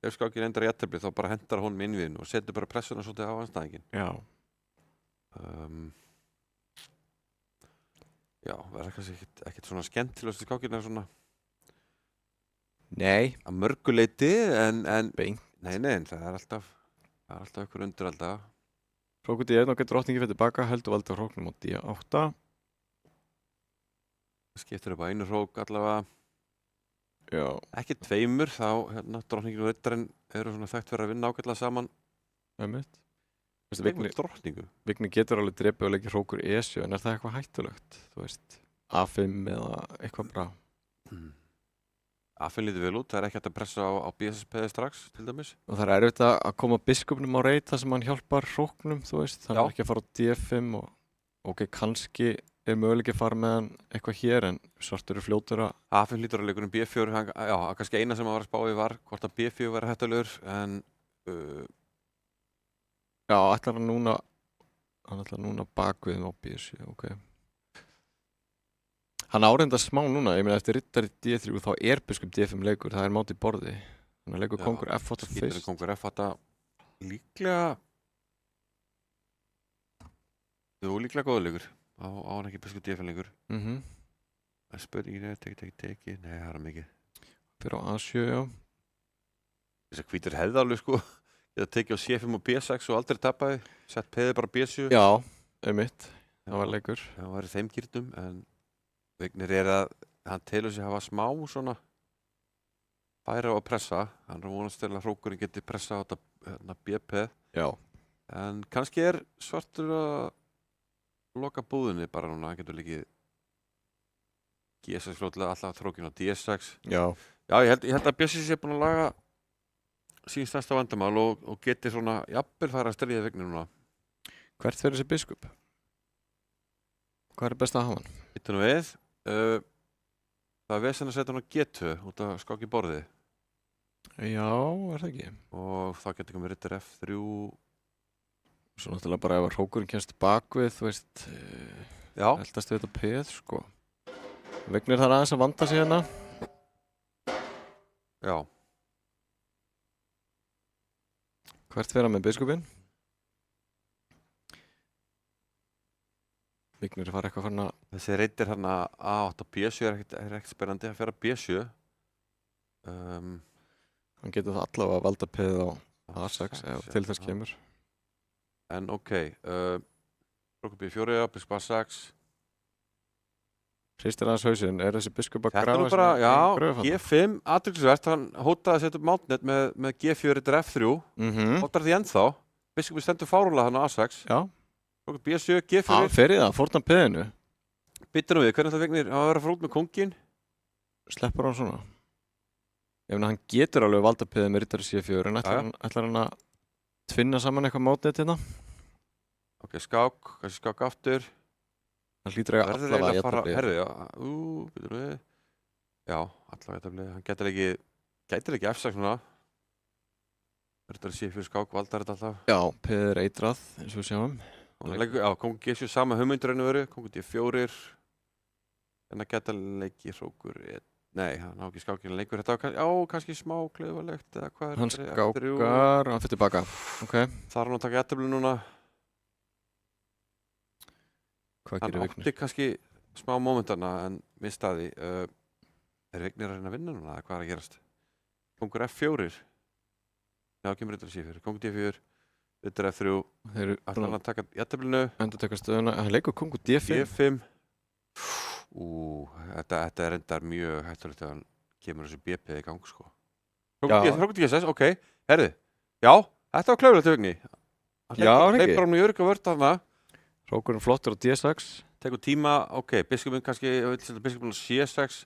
ef skákin endar í jafntefli þá bara hendar honum inn við og setur bara pressuna svolítið á anstæðinginn. Já. Já, verður kannski ekkert svona skemmtilegast í skákinu er svona... Nei. Að mörguleiti, en... Beint. Nei, það er alltaf ykkur undir alltaf. Hrókur D1 og getur drottningi fyrir tilbaka, heldur valda hróknum á D8. Skiptir upp á einu hrók allavega. Já. Ekki 2, þá drottningin og riddarinn eru svona þekkt fyrir að vinna ágætlega saman. Einmitt. Vignir getur alveg drepið og leikir hrókur E7, en er það eitthvað hættulegt? Þú veist, A5 eða eitthvað bra? A5 lítur vel út, það er ekki hægt að pressa á BSS-peði strax, til dæmis. Og það er erfitt að koma biskupnum á reit þar sem hann hjálpar hróknum, þú veist. Það er ekki að fara á D5 og ok, kannski er möguleiki að fara með hann eitthvað hér, en svartur er fljótur að... A5 lítur að leikurinn B4, já, kannski eina sem að var að spá í var hvort að B4 væri hættulegur, en... Já, hann ætlar núna bakvið á B7, ok. Hann áreindar smá núna, ég meina eftir riddari D3 þá er biskup D5 leikur, það er máti borði. Þannig að leikur kongur F8 fyrst. Skýtur kongur F8 líklega... Jú, líklega góður leikur. Á hann ekki biskup D5 leikur. Það er spurningin eða teki, nei, það er mikið. Fyrir á A7, já. Þess að hvítur hefði alveg sko. Ég tekið á C5 og B6 og aldrei tapaði. Sett peði bara B7. Já, einmitt. Það var leikur. Það var í þeim gýrnum, en Vignir er að hann telur sig að hafa smá svona færa á að pressa. Hann er vonast til að hrókurinn geti pressa á þetta B-peð. Já. En kannski er svartur að loka búðinni bara núna. Hann getur líkið G6 fljótlega alltaf hrókinn á D6. Já. Já, ég held að B6 sé búin að laga sín stærsta vandamál og geti svona jafnvel fara að stríða Vignir núna. Hvert fyrir þessi biskup? Hvað er best að hafa hann? Hittu nú við. Það er vesen að setja hann á G2 út af skák í borði. Já, er það ekki? Og þá getur komið ridder F3. Svo náttúrulega bara ef hrókurinn kemst bakvið, þú veist, Já. Eldast við þetta peð, sko. Vignir þarf aðeins að vanda sig hérna. Já. Hvert fer hann með biskupinn? Vignir fara eitthvað farin að... Þessi reytir hérna A8 B7 er ekkert spennandi að fara B7. Hann getur það allavega að valda peðið á A6 ef til þess kemur. En ok, Rókur B4, biskup A6. Hristir aðeins hausinn, er þessi biskup að Þetta er grafa nú bara, sig í já, gröfu þarna? G5, athyglisvert, hann hótaði að setja upp mátnet með G4 yttir F3. Hótar því ennþá. Biskupið stendur fárúlega hann á A6. Já. Rókur B7, G4. Hann fer í það, fórnar peðinu. Bittu nú við, hvernig það Vignir að vera frá út með kóngin? Sleppur hann svona? Ég meina, hann getur alveg valda peðið með rittari C4, en ætlar hann að tvinna saman eitthvað mátnet hérna? Ok, skák, kannski skák aftur. Hann hlýtur ekki allavega að fara, jafntefli. herðu, já, býtum við. Já, allavega jafntefli. Hann gætir ekki F6 núna. Þetta er C4 skák, valdar þetta alltaf. Já, peðið er eitrað, eins og við sjáum. Já, kongur G7 sama hugmyndur henni veru, kongur D4. En það geta leiki hrókur. Nei, hann á ekki skákinu leikur. Þetta var kannski smá kleifalegt eða hvað er Hann skákar, hann fyrir tilbaka. Ok. Það er hann að taka jafntefli núna. Hvað Hann gerir Vignir? átti kannski smá mómentana en mistaði. Er Vignir að reyna að vinna núna eða hvað er að gerast? Kongur F4. Já, kemur rittur C4. Kongur D4. Rittur F3. Þeir eru Ætlar hann að taka jafnteflinu. endur taka stöðuna. Hann leikur kongur D5. D5. Þetta er reyndar mjög hættulegt þegar hann kemur þessu BP í gang, sko. Kongur D6, ok. Herði. Já, þetta var klaufilegt Vigni. Já, hann ekki. hleypur hann í örygga vörð þarna. Hrókurinn flottur á D6. Tekur tíma, ok, biskupinn kannski, ég vil setja biskupinn á C6.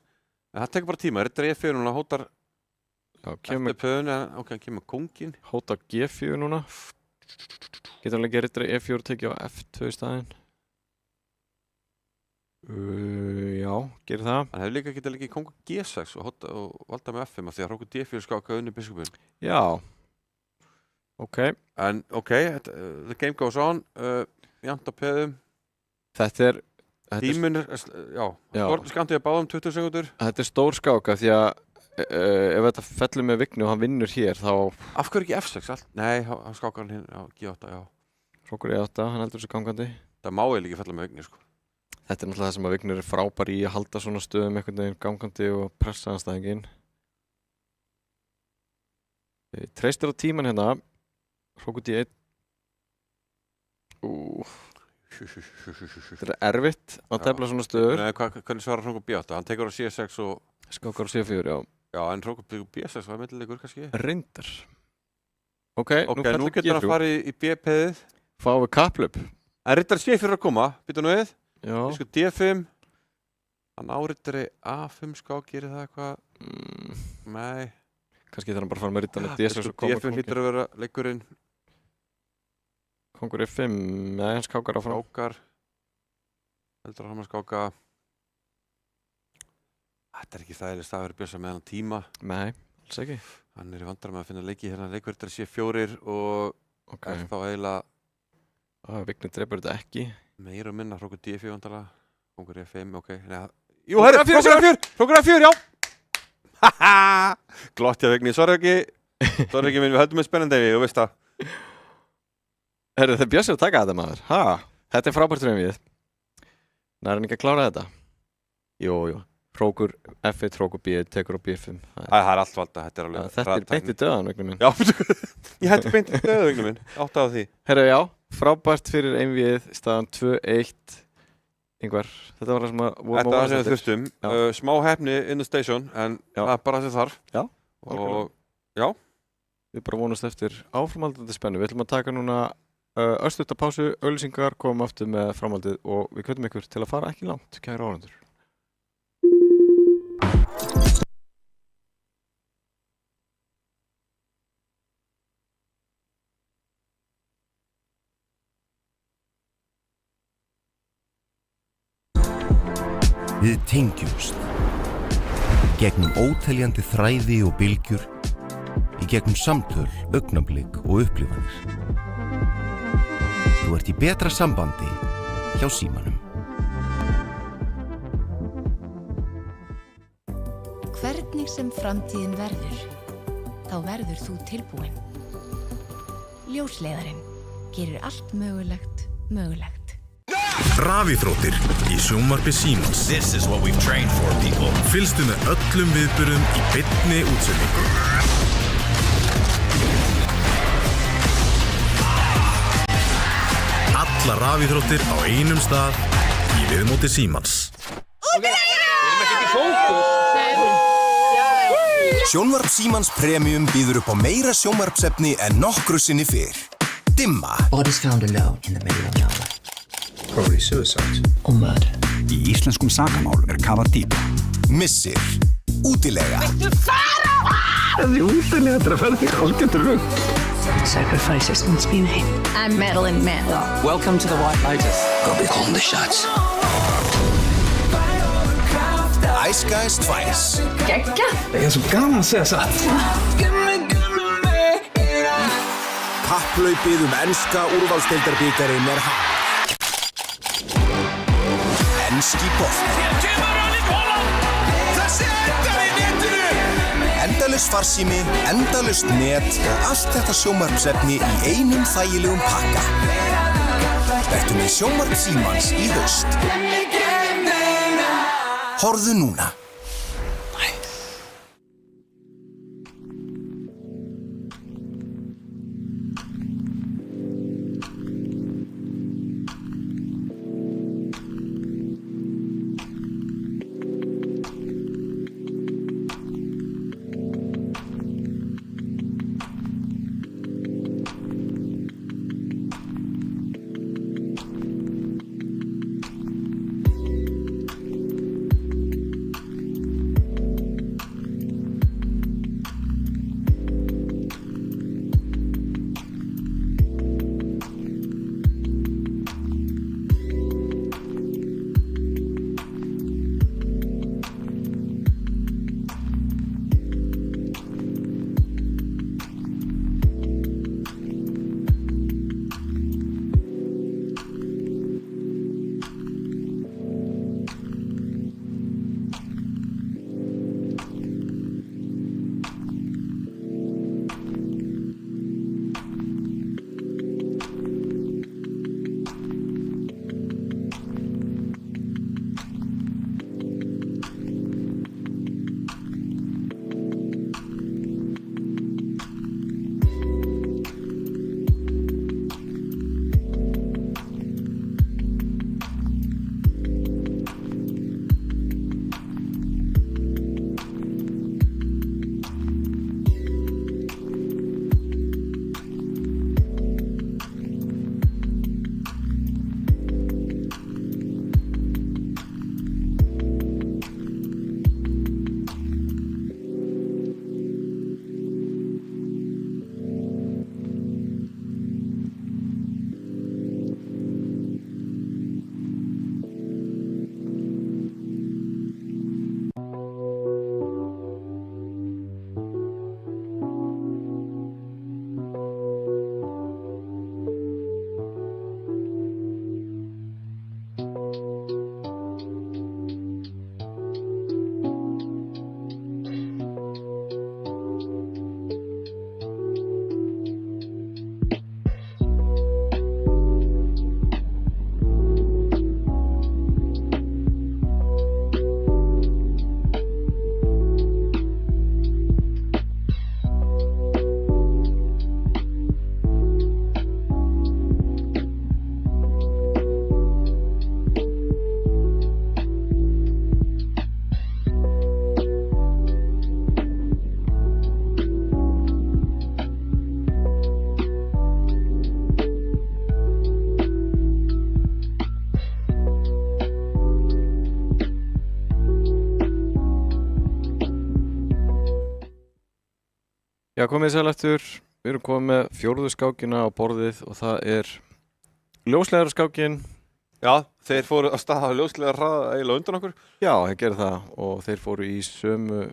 En það tekur bara tíma, rittar E4 núna, hótar Já, kemur eftir pöðun, ok, hann kemur kóngin. hóta G4 núna. Getur hann ekki rittari E4 tekið á F2 í staðinn? Já, gerir það. Hann hefur líka getað leikið kongur G6 og valda með F5 af því að hrókur D4 skákaði unni biskupinn. Já. Ok. En ok, the game goes on, jafnt á pöðum. Þetta er Tíminn er, já, skamtið að báðum 20 sekundur. Þetta er stór skáka því að ef þetta fellur með Vigni og hann vinnur hér þá... Af hverju ekki F6 allt? Nei, hann skákar hann hinn á G8, já. Hrókur E8, hann heldur þessu gangandi. Það má eiginlega ekki fella með Vigni, sko. Þetta er náttúrulega það sem að Vignir er frábær í að halda svona stöðum einhvern veginn gangandi og pressa anstæðinginn. Treystir á tíman hérna. Hrókur D1. Þetta er erfitt að tefla svona stöður. Nei, hvernig svarar hrókur B8? Hann tekur á C6 og... Skákar á C4, já. Já, en hrókur B6 var millilegur kannski. Reyndar. Ok, nú getur hann að fara í B-peðið. Fáum við kaplöp. En rittar C4 að koma, býta nú við. Já. Sko D5. Hann árittari A5 skák, gerir það eitthvað? Nei. Kannski þarf hann bara að fara með rittan að D6 og koma D5 hlýtur að vera leikurinn. Kongur F5, nei, hann skákar áfram. Skákar. Heldur að hann að skáka. Þetta er ekki þægileg stað að vera bjösa með hann tíma. Nei, alls ekki. Hann er í vandræðum með að finna leiki hérna. Leikverðar C4 og er þá eiginlega... Vignir drepur þetta ekki. Meira og minna, hrókur D4 vandalega. Kongur F5, ok. Jú, herri, hrókur F4, já! Haha! Glottja Vigni, sorry ekki minn, við höldum með spennandi við, þú veist það. Herru, það er Bjössi að taka þetta, maður. Þetta er frábært draumið. Nær hann ekki að klára þetta? Jú. Hrókur F1, hrókur B1, tekur á B5. Það er allt valda, þetta er alveg... Þetta er beint í döðan, Vignir minn. Já, ég hætti beint í döðan, Vignir minn. Átt af því. Herru, já, frábært fyrir einvíið, staðan 2-1. Yngvar, þetta var það sem að... Þetta var það sem við þurftum. Smá hefni in the station, en það er bara það sem þarf. Já. Og, já. Við bara vonast eftir áframhaldandi spennu. Við ætlum að taka núna örstutta pásu, auglýsingar, komum aftur með framhaldið og við hvetjum ykkur til að fara ekki langt, kæru áhorfendur. Við tengjumst gegnum óteljandi þræði og bylgjur, í gegnum samtöl, augnablik og upplifanir. Þú ert í betra sambandi hjá Símanum. hvernig sem framtíðin verður, þá verður þú tilbúin. Ljósleiðarinn gerir allt mögulegt mögulegt. Rafíþróttir í sjónvarpi Símans. This is what we've trained for, people. Fylgstu með öllum viðburðum í beinni útsendingu. Allar rafíþróttir á einum stað í viðmóti Símans. Sjónvarp Símans Premium býður upp á meira sjónvarpsefni en nokkru sinni fyrr. Dimma. Bodies found alone in the middle of nowhere. Probably suicide. Or murder. Í íslenskum sakamálum kafað dýpa. Missir. Útilega. Viltu fara? Þessi útilega að ferða þig hálfgetur rugg. Sacrifices must be made. I'm Madeline Manlow. Welcome to the White Lotus. Go be calling the shots. Ice Guys 2. Gekka. Það svo gaman að segja satt. Kapphlaupið enska úrvalsdeildarbikarinn hafið. Enski bolti. Endalaus farsími, endalaust net og allt þetta sjónvarpsefni í einum þægilegum pakka. Vertu með sjónvarp Símans í haust. Horfðu núna. Já, komið sæl aftur. Við erum komið með fjórðu skákina á borðið og það er ljósleiðaraskákin. Já, þeir fóru að staða ljósleiðar hraða eiginlega undan okkur. Já, þeir gerðu það og þeir fóru í sömu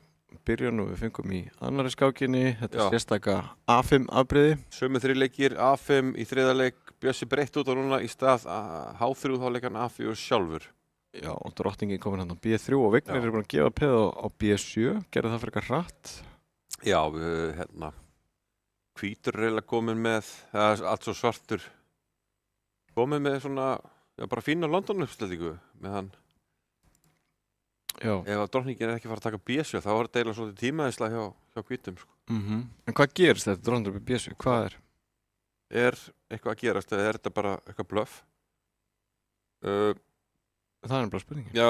byrjun og við fengum í annari skákinni. Þetta er sérstaka A5 afbrigði. Sömu þríleikir, A5 í þriðaleik, Bjössi breytt út á núna í stað H3 þá leikan A4 sjálfur. Já, og drottningin komin hann á B3 og Vignir er búin að gefa peð á B7, gerði það fyrir eitthvað hratt? Já, hvítur er eiginlega komin með, allt svo svartur, komin með svona, bara fína London-uppstellingu með hann. Já. Ef að drottningin er ekki fara að taka B7, þá er þetta eiginlega svolítið tímaðisla hjá hvítum, sko. En hvað gerist þetta drottningur með B7? Hvað er? Er eitthvað að gerast eða er þetta bara eitthvað bluff? Það er bara spurningin. Já,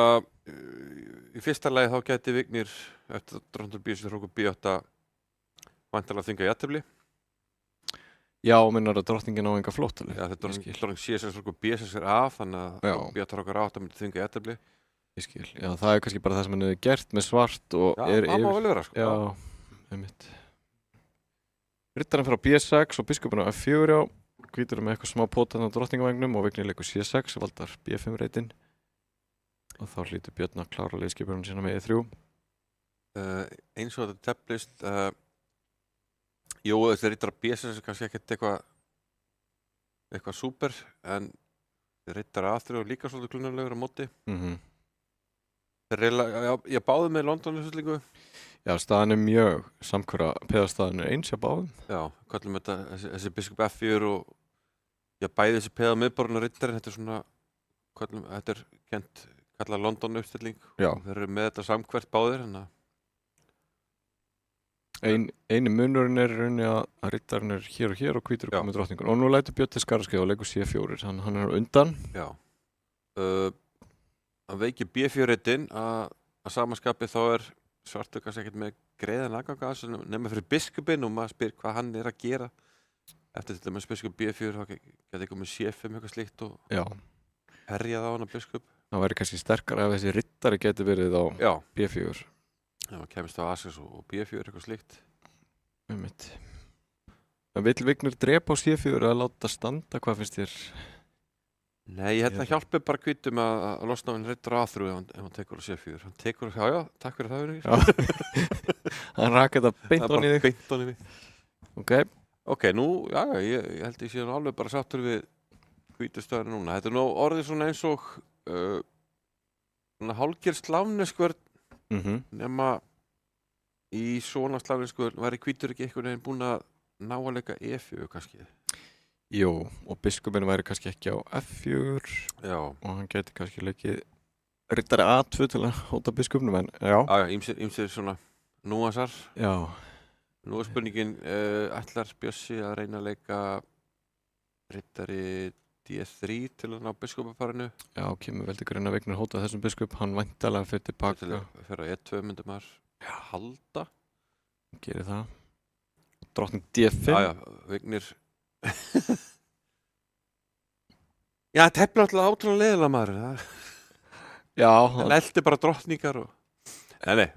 í fyrsta lagi þá gæti Vignir eftir að drottningur B7 hrókur B8 væntanlega þvinga jafntefli. Já, minnar að drottningin á enga flóttali. Já, þetta drottning C6 hrókur B6 er af, þannig að B8 hrókur A8 myndi þvinga jafntefli. Ég skil. Já, það er kannski bara það sem hann hefur gert með svart og það má vel vera, sko. Já, einmitt. Rittarinn fyrir á B6 og biskupinn á F4 hvítur með eitthvað smá pótan á drottningavægnum og Vignir leikur C6 og valdar B5 reitinn. Og þá hlýtur Björn að klára liðskipurinn sína með E3. Eins og þetta teflist, jú, þessi rittara B6 er kannski ekkert eitthvað súper, en rittara A3 er líka svolítið klunarlegur á móti. Ég báði með London-uppstillingu. Já, staðan er mjög samkværa, peðastaðan er eins hjá báðum. Já, kallum þetta, þessi biskup F4 og bæði þessi peða miðborðin og rittarinn, þetta er svona, þetta er kallað London-uppstilling. Já. Þeir eru með þetta samkvært báðir, Einu munurinn er rauninni að rittarinn er hér og hvítur er komið drottningur. Og nú lætur Björn til Skarðskeið og leikur C4, hann er undan. Já. Að veiki B4-reitinn að samaskapi þá er svartur kannski ekkert með greiðan aðganga að þessu nema fyrir biskupinn og maður spyr hvað hann er að gera. Eftir til dæmis biskup B4 þá geti komið C5 eitthvað slíkt og herjað á hann að biskup. Það væri kannski sterkara ef þessi rittari geti verið á B4. Já, kemist á A6 og B4 eitthvað slíkt. Einmitt. En vill Vignir drepa á C4 að láta standa, hvað finnst þér? Nei, ég held að hjálpi bara hvítum að losna af henni rittara A3 ef hann tekur á C4. Hann tekur, já, takk fyrir það, Vignir. Hann rak þetta beint onni í þig. Beint onni í mig. Ok, nú, já, ég held að ég sé alveg bara sáttur við hvítustöðinu núna. Þetta er nú orðið svona eins og svona hálfgerð sláfneskvörn nema í svona sláfneskvörn væri hvítur ekki einhvern veginn búinn að ná að leika E4 kannski. Jú, og biskupinn væri kannski ekki á F4 og hann geti kannski leikið rittari A2 til að hóta biskupnum, en já. Ýmsir svona núansar. Já. Nú er spurningin, ætlar Bjössi að reyna að leika rittari D3 til að ná biskupaparinu? Já, kemur vel til greina að Vignir hóta þessum biskup, hann væntanlega fyrir tilbaka. Til að fyrir að E2 myndi maður halda. Gerir það. Drottning D5. Já, Vignir. Já, tefla alltaf átrúlega leiðilega maður. Já. Það eldi bara drottningar og... Nei.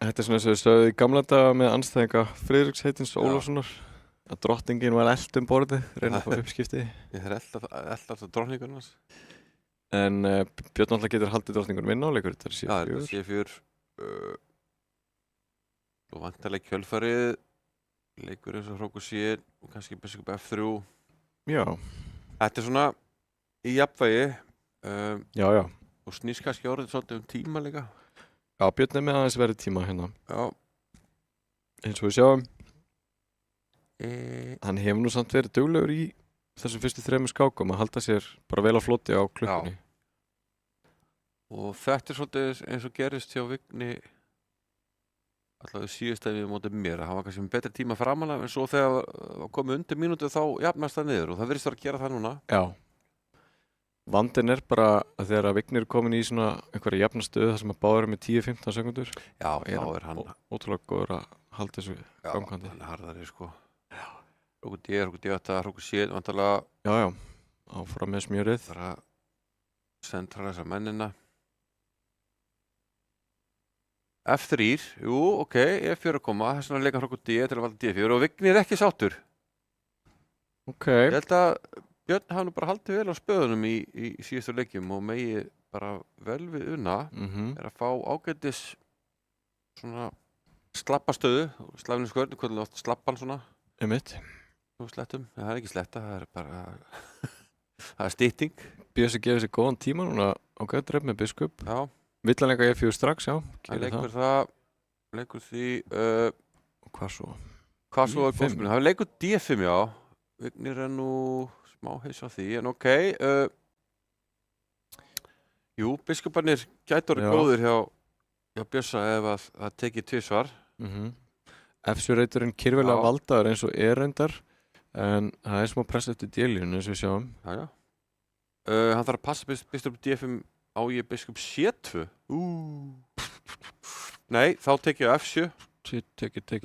Þetta er svona eins og þau sögðu í gamla daga með andstæðinga Friðriks heitins Ólafssonar. Að drottningin var eld borðið, reyna að fá uppskipti. Ég er alltaf drottningarinn hans. En Björn alltaf getur haldið drottningunum inn á leikur, þetta er C4. Já, þetta er C4. Og vantarlega kjölfarið. Leikur eins og hrókur C og kannski biskup F3. Já. Þetta er svona í jafnvægi. Já. Og snýst kannski orðið svolítið tíma líka. Já, Björn er með aðeins verið tíma hérna. Já. Eins og við sjáum. Hann hefur nú samt verið duglegur í þessum fyrstu 3 skákum að halda sér bara vel á floti á klukkunni. Já. Og þetta er svolítið eins og gerist hjá Vigni allavega síðustæði við mótið mér. Það var kannski með betri tíma framanlega, en svo þegar það komið undir mínútu þá jafnast það niður og það virðist að gera það núna. Já. Vandinn er bara að þegar Vignir er komin í svona einhverja jafnastöðu þar sem að báður með 10-15 sekundur. Já, þá er hann ótrúlega góður að halda þessu gangkvæmdi. Já, hann er harðari sko. Já. Hrókur D, hrókur D8, hrókur C, vantarlega. Já. Áfram með smjörið. Bara sentra þessa mennina. F3, jú, ok, F4 að koma, þess vegna leika hrókur D til að valda D4 og Vignir er ekki sáttur. Ok. Ég held að Björn hafa nú bara haldið vel á spöðunum í síðustu leikjum og megi bara vel við unna er að fá ágætis svona slappastöðu, slafnins skörn, hvernig oft slappan svona. Nú slettum, það er ekki sletta, það er bara, það er stytting. Bjössi gefið sér góðan tíma núna Ok, dreif með biskup. Já. Vill hann leika E4 strax, já. Hann leikur það. Leikur því... Og hvað svo? Hvað svo er góðspilin? Hann leikur D5, já. Vignir er nú smá heis á því, en ok. Jú, biskuparnir gætur góður hjá Bjössa ef að það tekið tvisvar. F7-reiturinn kyrfilega valdaður eins og reyndar, en það er smá press eftir délíun eins og við sjáum. Já. Hann þarf að passa biskup D5 á ég biskup C2. Nei, þá tekið ég F7.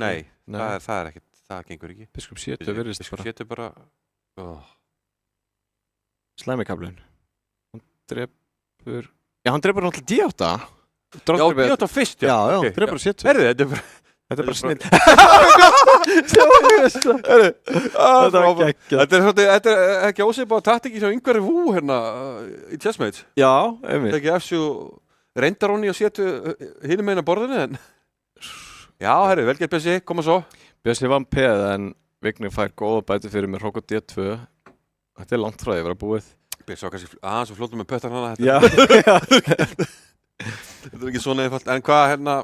Nei, það er ekkert, það gengur ekki. Biskup C2 virðist bara. Biskup C2 bara... Slæmikablin. Hann drepur... Já, hann drepur náttúrulega D8. Já, D8 fyrst, já. Já, drepur C2. Herðu, þetta er bara snill. Þetta er ekki ósvipað taktíki hjá Ingvari Vú hérna í Chessmates. Já, einmitt. Þetta er ekki F7 reyndar honni og setu hinum megin á borðinu en... Já, herru, vel gert Bjössi, koma svo. Bjössi vann peð en Vignir fær góða bæti fyrir með Rók og D2. Þetta er langt frá því að vera búið. Bjössi var kannski svo flótum með pöttan hana. Já. Þetta er ekki svona einfalt. En hvað hérna...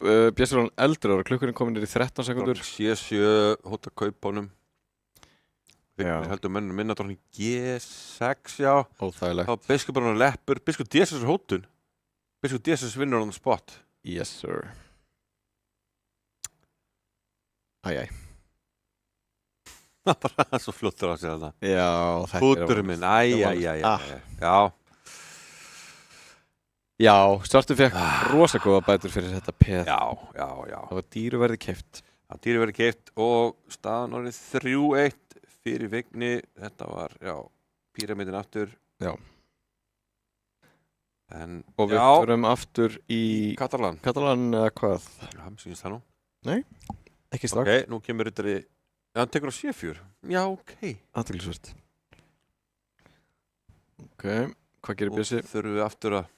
Bjössi var hann eldur ára, klukkurinn komin í 13 sekundur. C7, hóta kaupunum. Vignir heldur mennum minna drókning G6, já. Óþægilegt. Þá biskupur hann leppur. Biskup D6 er hótun. Biskup D6 vinnur on the spot. Yes, sir. Æjæj. Það var bara svo flottur á sig þarna. Já, þetta er... Húturinn minn, æjæjæjæ. Já. Já, Svartur fekk rosa góða bætur fyrir þetta peð. Já. Það var dýruverði keypt. Það var dýruverði keypt og staðan orðið 3-1 fyrir Vigni. Þetta var, píramidin aftur. Já. Og við förum aftur í... Katalan. Katalan eða hvað? Já, sýnist það nú. Nei, ekki strax. Ok, nú kemur rittari... Já, hann tekur á C4. Já, ok. Athyglisvert. Ok, hvað gerir Bjössi? Og þurfum við aftur að...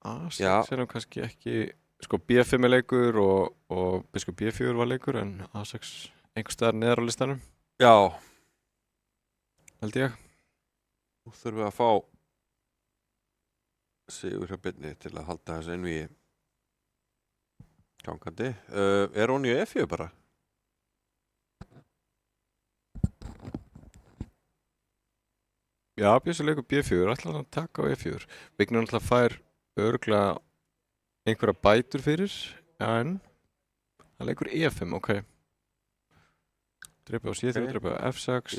A6 er hann kannski ekki... Sko, B5 er leikur og biskup B4 var leikur, en A6 einhver staðar neðar á listanum. Já. Held ég. Nú þurfum við að fá... Sigur hjá Birni til að halda þessu einvígi gangandi. Er hún í F4 bara? Já, Bjössi leikur B4, ætlar hann að taka á E4. Vignir náttúrulega fær örugglega einhverja bætur fyrir, en hann leikur E5, ok. Drepa á C3, drepa á F6.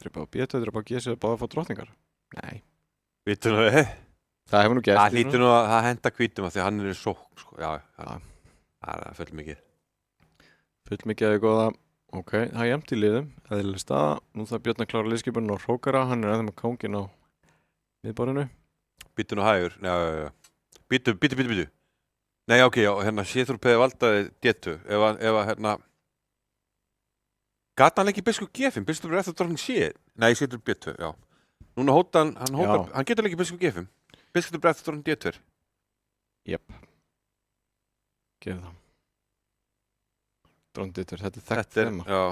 Drepa á B2, drepa á G7, báða að fá drottningar. Nei. Vítu nú, það hefur nú gert. Það hlýtur nú að henda hvítum af því að hann er í sókn, sko. Já, það er full mikið. Full mikið eða góða. Ok, það er jæmt í liðum, eðlileg staða. Nú þarf Björn að klára liðskipunum á Hrókara, hann er ennþá með kónginn á miðborðinu. Býtu nú hægur, já. Býtu. Nei, ok, já, hérna C3P valdaði D2, ef að hérna... Gat hann ekki biskup G5, biskup er eftir drókning C? Nei, C3 B2, já. Núna hóta hann getur ekki biskup G5. Biskup er eftir drókning D2. Jep. Gerðu það. Drókning, þetta er þekkt þema. Já.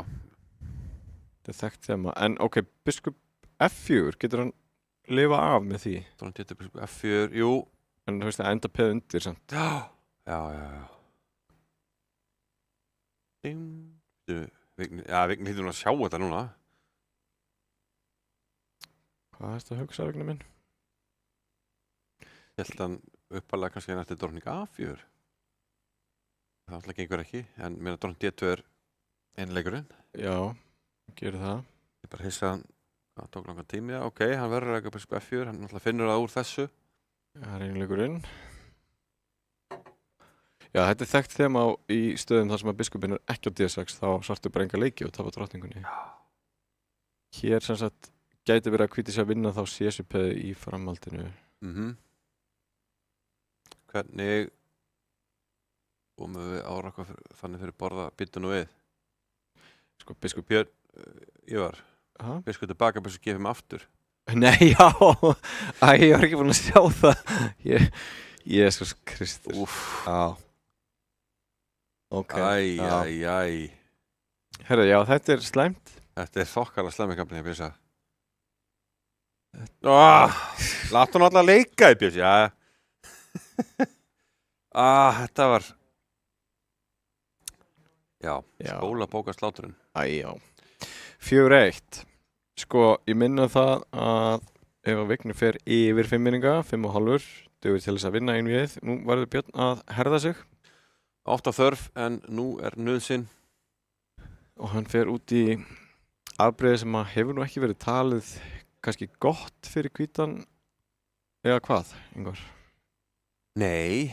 Þetta er þekkt þema. En ok, biskup F4, getur hann lifa af með því? Drókning, biskup F4, jú. En þú veist það enda peð undir samt. Já. Vigni hlýtur nú að sjá þetta núna. Hvað er þetta að hugsa, Vigni minn? Ég held hann uppalega kannski eftir drókning A4. Það alltaf gengur ekki, en mér að drókning D2 er einleikurinn. Já, gerir það. Ég bara hissa hann, það tók langan tími. Ok, hann verður ekki biskup F4, hann alltaf finnur það úr þessu. Það er einleikurinn. Já, þetta er þekkt þema í stöðum þar sem að biskupinn er ekki á D6, þá Svartur bara enga leiki og tapa drottningunni. Hér sem sagt gæti verið að hvíti sér að vinna þá C7 í framhaldinu. Hvernig komum við ára eitthvað þannig fyrir borða byttu nú við? Sko, biskup Björn, Ívar, biskup tilbaka, biskup G5 aftur. Nei, já, ég var ekki búin að sjá það. Jésús Kristur. Já. Ok. Herru, já, þetta er slæmt. Þetta er þokkala slæmi kampni, ég byrja að Láttu hann alltaf leika í Bjössi, já. Þetta var... Já, skólabókasláturinn. Já. 4-1. Sko, ég minna það að ef að Vignir fer yfir 5 minninga, 5,5, dugur til þess að vinna einvið. Nú verður Björn að herða sig. 8 þörf, en nú nauðsyn. Og hann fer út í afbrigði sem að hefur nú ekki verið talið kannski gott fyrir hvítan, eða hvað, Ingvar? Nei,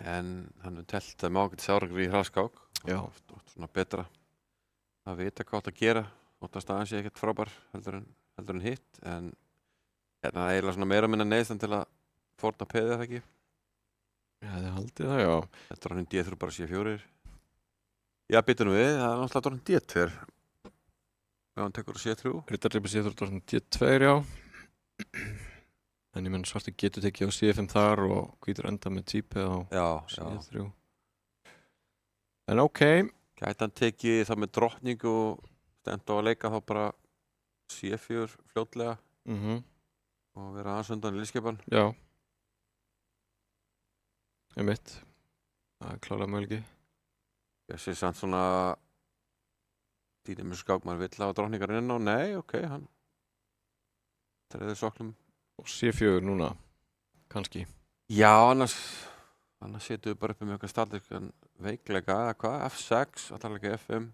en hann telt að mágætis árangri í hraðskák. Já. Og svona betra að vita hvað að gera. Óttast að hann sé ekkert frábær heldur en hitt, en hérna eiginlega svona meira minna neðstan til að fórna peðið það ekki. Já, þið haldið það, já. Þetta er hann D3 bara C4. Já, býtum við, það er náttúrulega hann D2. Ef hann tekur C3. Ritardreipi C3 D2, já. En ég menn svartu getur tekið á C5 þar og hvítur enda með tvípið á C3. En ok. Gæti hann tekið það með drottning og stend á að leika þá bara C4 fljótlega og vera aðeins undan liðskipan. Já. Einmitt. Það er klárlega möguleiki. Ég sé samt svona dýnir með skák, maður vill hafa drottningar inn á. Nei, ok, hann treður soklum. Og C4 núna, kannski. Já, annars setum við bara upp með eitthvað stallirkan veikleika eða hvað, F6, allavega F5.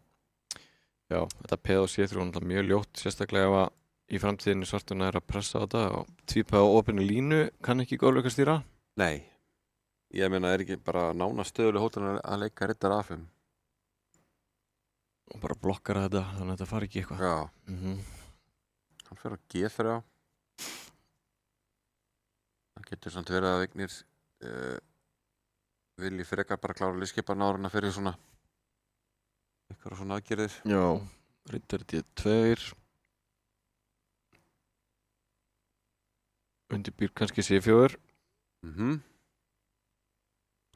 Já, þetta peð á C3 er mjög ljótt, sérstaklega ef að í framtíðinu svartuna er að pressa á þetta og tvípað á opinni línu kann ekki góðleika stýra. Nei, ég meina er ekki bara nánast stöðuleg hóttan að leika rittar A5. Og bara blokkar þetta, þannig að þetta fari ekki eitthvað. Já. Hann fer á G3. Það getur samt verið að Vignir vilji frekar bara klára liðskipan áður en að fyrir svona eitthvað svona aðgerðir. Já, rittar D2. Undirbýr kannski C4.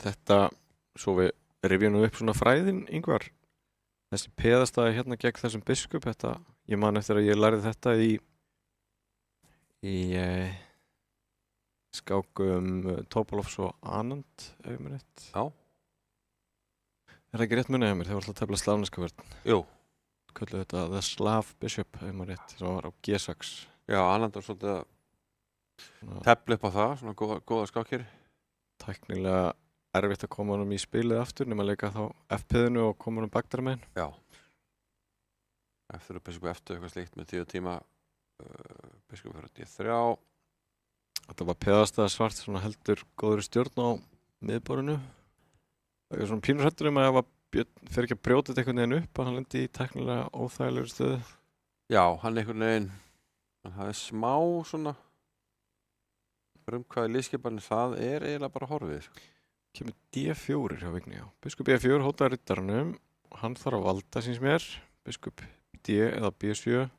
Þetta, svo við rifjum upp svona fræðin, Ingvar. Þessi peðastæði hérna gegn þessum biskup, þetta, ég man eftir að ég lærði þetta í skákum Topalofs og Anand, ef ég mér rétt. Já. Er það ekki rétt munið hjá mér? Þeir var alltaf að tefla slavneska vörn. Jú. Kölluðu þetta The Slav Bishop, ef ég mér rétt, sem var á G6. Já, Anand var svolítið að tefla upp á það, svona góða skákir. Tæknilega erfitt að koma honum í spilið aftur, nema að leika þá F-piðinu og koma honum bakdara með henn. Já. Eftir eitthvað slíkt með 10 tíma biskup fyrir D3. Þetta var peðastæða svart, svona heldur góður stjórn á miðborinu. Það er svona pínur hrættur að ef Björn fer ekki að brjóta þetta einhvern veginn upp, að hann lendi í tæknilega óþægilegur stöðu. Já, hann einhvern veginn, hann hafði smá svona frumkvæði liðskipanir, það er eiginlega bara horfið. Kemur D4 hjá Vigni, já. Biskup D4 hótaði riddaranum, hann þarf að valda síns mér. Biskup D eða B7.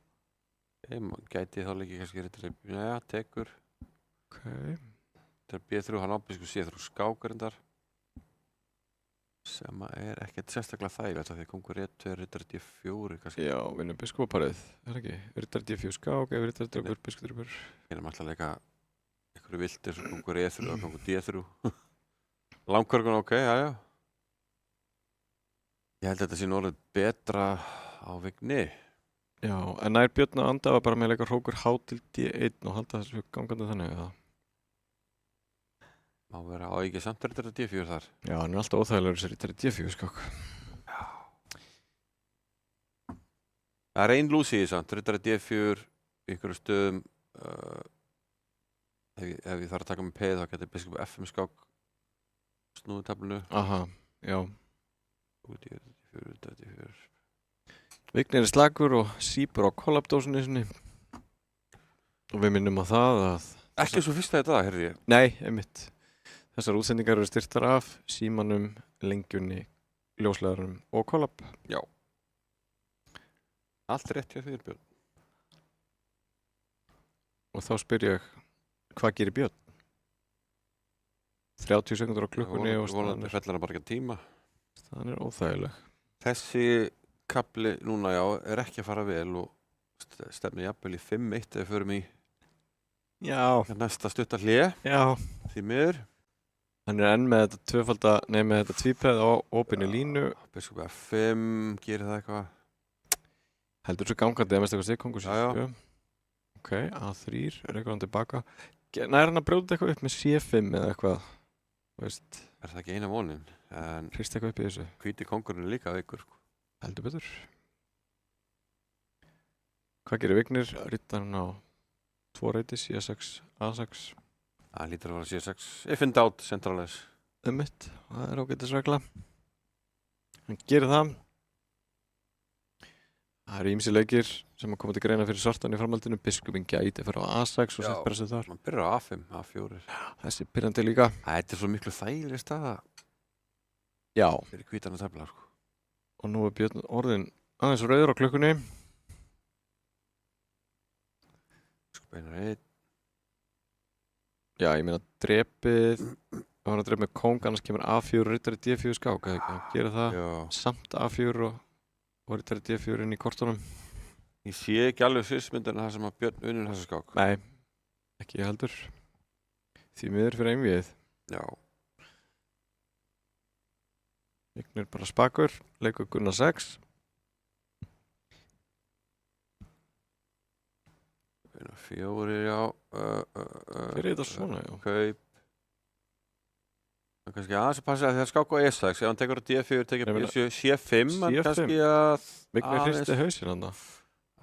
Gæti þá líka kannski riddari, já, tekur. Ok. Þetta er B3, hann á biskup C3 skákarindar. Sem er ekkert sérstaklega þægilegt af því að kongur réttur riddari D4 kannski. Já, vinnur biskuparið, er ekki? Riddari D4 skák eða riddari draugur, biskup draugur. Ég er alltaf að leika einhverju vildir sem kongur E3 og kongur D3. Langkörgun, ok, já. Ég held að þetta sé orðið betra á Vigni. Já, en nær Björn að anda var bara með að leika hrókur H til D1 og halda þessu gangandi þannig, eða? Má vera á ekki samt riddari D4 þar. Já, hann er alltaf óþægilegur þessi riddari D4 skák. Já. Það er ein lúsi í samt, riddari D4 í einhverju stöðum. Ef ég þarf að taka með peð þá getur biskup F5 skák snúið tablinu. Aha, já. D4. Vignir er slagur og sípur á kollabdósinni sinni. Og við minnum á það að... Ekki svo fyrsta í dag, heyrði ég. Nei, einmitt. Þessar útsendingar eru styrtar af símanum, lengjunni, ljósleðarum og kollab. Já. Allt rétt hjá þér, Björn. Og þá spyr ég, hvað gerir Björn? 30 sekundur á klukkunni og staðan er fellar bara ekki tíma. Staðan er óþægileg. Þessi kapli núna, já, er ekki að fara vel og stefnir jafnvel í 5-1 ef við förum í Já. Næsta stutta hlé. Já. Því miður. Hann enn með þetta með þetta tvípeð á opinni línu. Biskup F5, gerir það eitthvað. Heldur svo gangandi að mest eitthvað stigkongur Já. Ok, A3, reykur hann tilbaka. Nær hann að brjóta eitthvað upp með C5 eða eitthvað, veist. Það ekki eina vonin? Hrist eitthvað upp í þessu. Hvíti kongurinn líka veikur, sko. Heldur betur. Hvað gerir Vignir? Rittar hann á 2 reyti, C6, A6. Það lítur að vera C6. If in doubt, centralize. Mitt, það ágætisregla. Hann gerir það. Það eru ýmsir leikir sem að koma til greina fyrir svartan í framhaldinu. Biskupinn gæti fyrir á A6 og sett pressu þar. Man byrjar á A5, A4. Þessi pirrandi líka. Þetta er svo miklu þægileg staða. Já. Fyrir hvítan að tefla, sko. Og nú er Björn orðinn aðeins rauður á klukkunni. Biskupinn 1. Já, ég meina drepið. Það var að drepa með kóng, annars kemur A4 rittari D4 skák. Það gerir það. Já. Samt A4 og rittari D4 inn í kortunum. Ég sé ekki alveg sviðsmyndina það sem að Björn unnur þessa skák. Nei, ekki ég heldur. Því miður fyrir einvíið. Já. Vignir bara spakur, leikur Gunnar 6. Gunnar 4, já. Fyrir þetta svona, já. Kaup. Það er kannski aðeins að passa að það skák á E6. Ef hann tekur á D4, tekur C5, kannski að Vignir hristi hausinn hann það.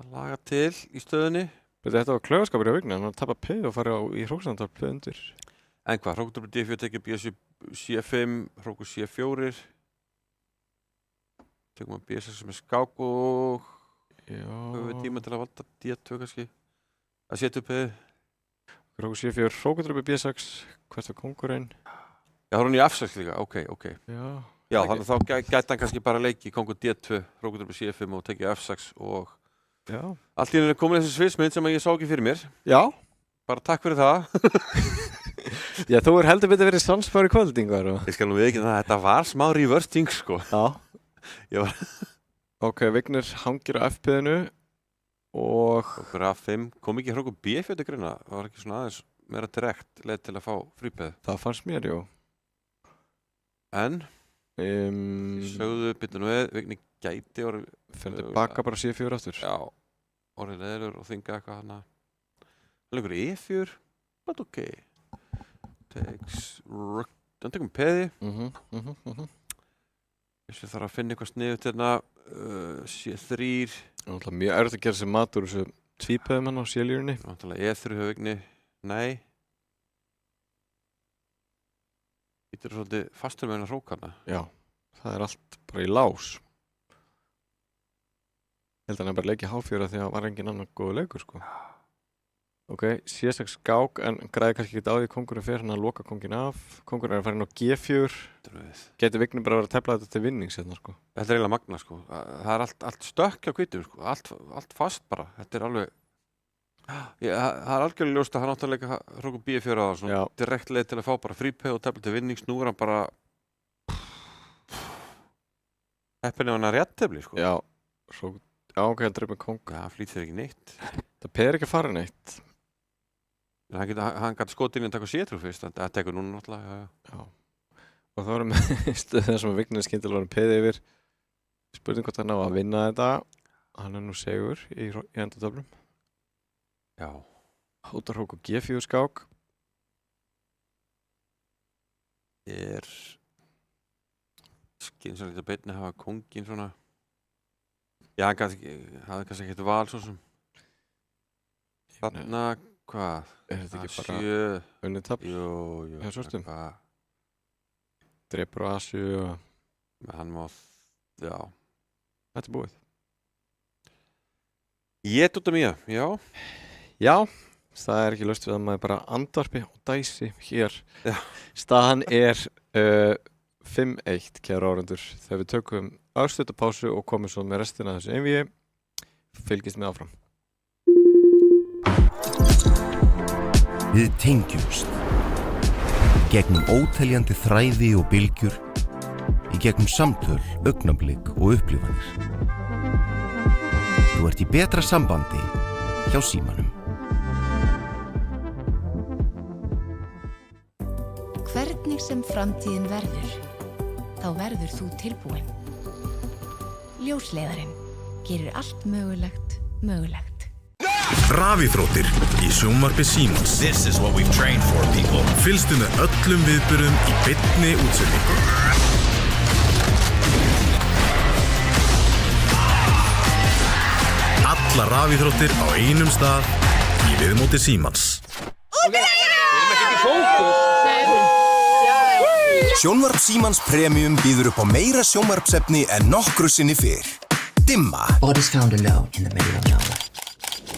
Að laga til í stöðunni. Þetta var klaufaskapur í Vignir, hann var að tapa peð og fara í hróksamtal peð undir. En hvað, hrókur á D4, tekur C5, hrókur C4. Tekum við B6 með skák og höfum við tíma til að valda D2 kannski. Að setja upp peð. Hrókur C4, hrókur upp í B6, hvert var kongurinn? Já, það er hún í F6 líka, ok. Já, þannig þá gæti hann kannski bara leiki kongur D2, hrókur upp í C5 og tekið F6 og allt í henni er komin þessi sviðsmynd sem ég sá ekki fyrir mér. Já. Bara takk fyrir það. Já, þú heldur betur verið sansmár í kvöldingar. Ég skal nú viðurkenna það, þetta var smá reversing, sko. Já. Ok, Vignir hangir á F-piðinu og... Hrókur A5, kom ekki hrókur B4 til grunna, það var ekki svona aðeins meira direkt leið til að fá frípeð. Það fannst mér, jú. En? Sögðu, byttu nú við, Vignir gæti orðið... Fyrir tilbaka bara C4 aftur. Já, orðið leðilur og þynga eitthvað hana. Það leikur E4, but ok. Takes, þannig tekum peði. Þessi þarf að finna eitthvað sniðut hérna, C3. Það er mjög erfitt að gera sér mat úr þessu tvípeðum hann á C-línunni. E3 hjá Vignir, nei. Þetta er svolítið fastur með hennar hrókarna. Já, það er allt bara í lás. Ég held að hann bara leikið H4 því að það var engin annan góðu leikur, sko. Ok, C6 skák, en græði kannski ekki á því kongurinn fer hann að loka kongin af. Kongurinn er að fara inn á G4. Geti Vignir bara verið að tefla þetta til vinnings hérna, sko. Þetta er eiginlega magna, sko. Það er allt stökk á hvítum, sko. Allt fast bara. Þetta er alveg... Það er algjörlega ljóst að hann átti að leika hrókur B4 á það, svona direkt leið til að fá bara frípeð og tefla til vinnings. Nú er hann bara... Heppin ef hann er rétt tefli, sko. Já, ok, hann dreif með kong. Já, hann flýtir ekki neitt. Það peður ekki að fara neitt. Hann gæti skotið inn að taka C3 fyrst, en það tekur núna náttúrulega, já. Og þá erum við stöðið sem að Vignir skyndilega var að peði yfir. Spurning hvort hann á að vinna þetta. Hann er nú segur í endatöflum. Já. Hótarhrók og G4 skák. Skynsanlegt að beinni hafa kongin svona. Já, hann hafði kannski ekkert val svo sem. Þarna, hvað? Er þetta ekki bara unnið tafl? Jú. Hjá svörtum? Drepur á A7 og... Hann má, já. Þetta er búið. Ég út af mía, já. Já, það er ekki laust við að maður bara andvarpi og dæsi hér. Já. Staðan er 5-1, kæra áhorfendur. Þegar við tökum örstutta pásu og komum svo með restina af þessu einvígi, fylgist með áfram. Við tengjumst. Gegnum óteljandi þræði og bylgjur, í gegnum samtöl, augnablik og upplifanir. Þú ert í betra sambandi hjá Símanum. sem framtíðin verður, þá verður þú tilbúin. Ljósleiðarinn gerir allt mögulegt mögulegt. Rafíþróttir í sjónvarpi Símans. This is what we've trained for, people. Fylgstu með öllum viðburðum í beinni útsendingu. Alla rafíþróttir á einum stað í viðmóti Símans. Sjónvarp Símans Premium býður upp á meira sjónvarpsefni en nokkru sinni fyrr. Dimma. Bodies found alone in the middle of nowhere.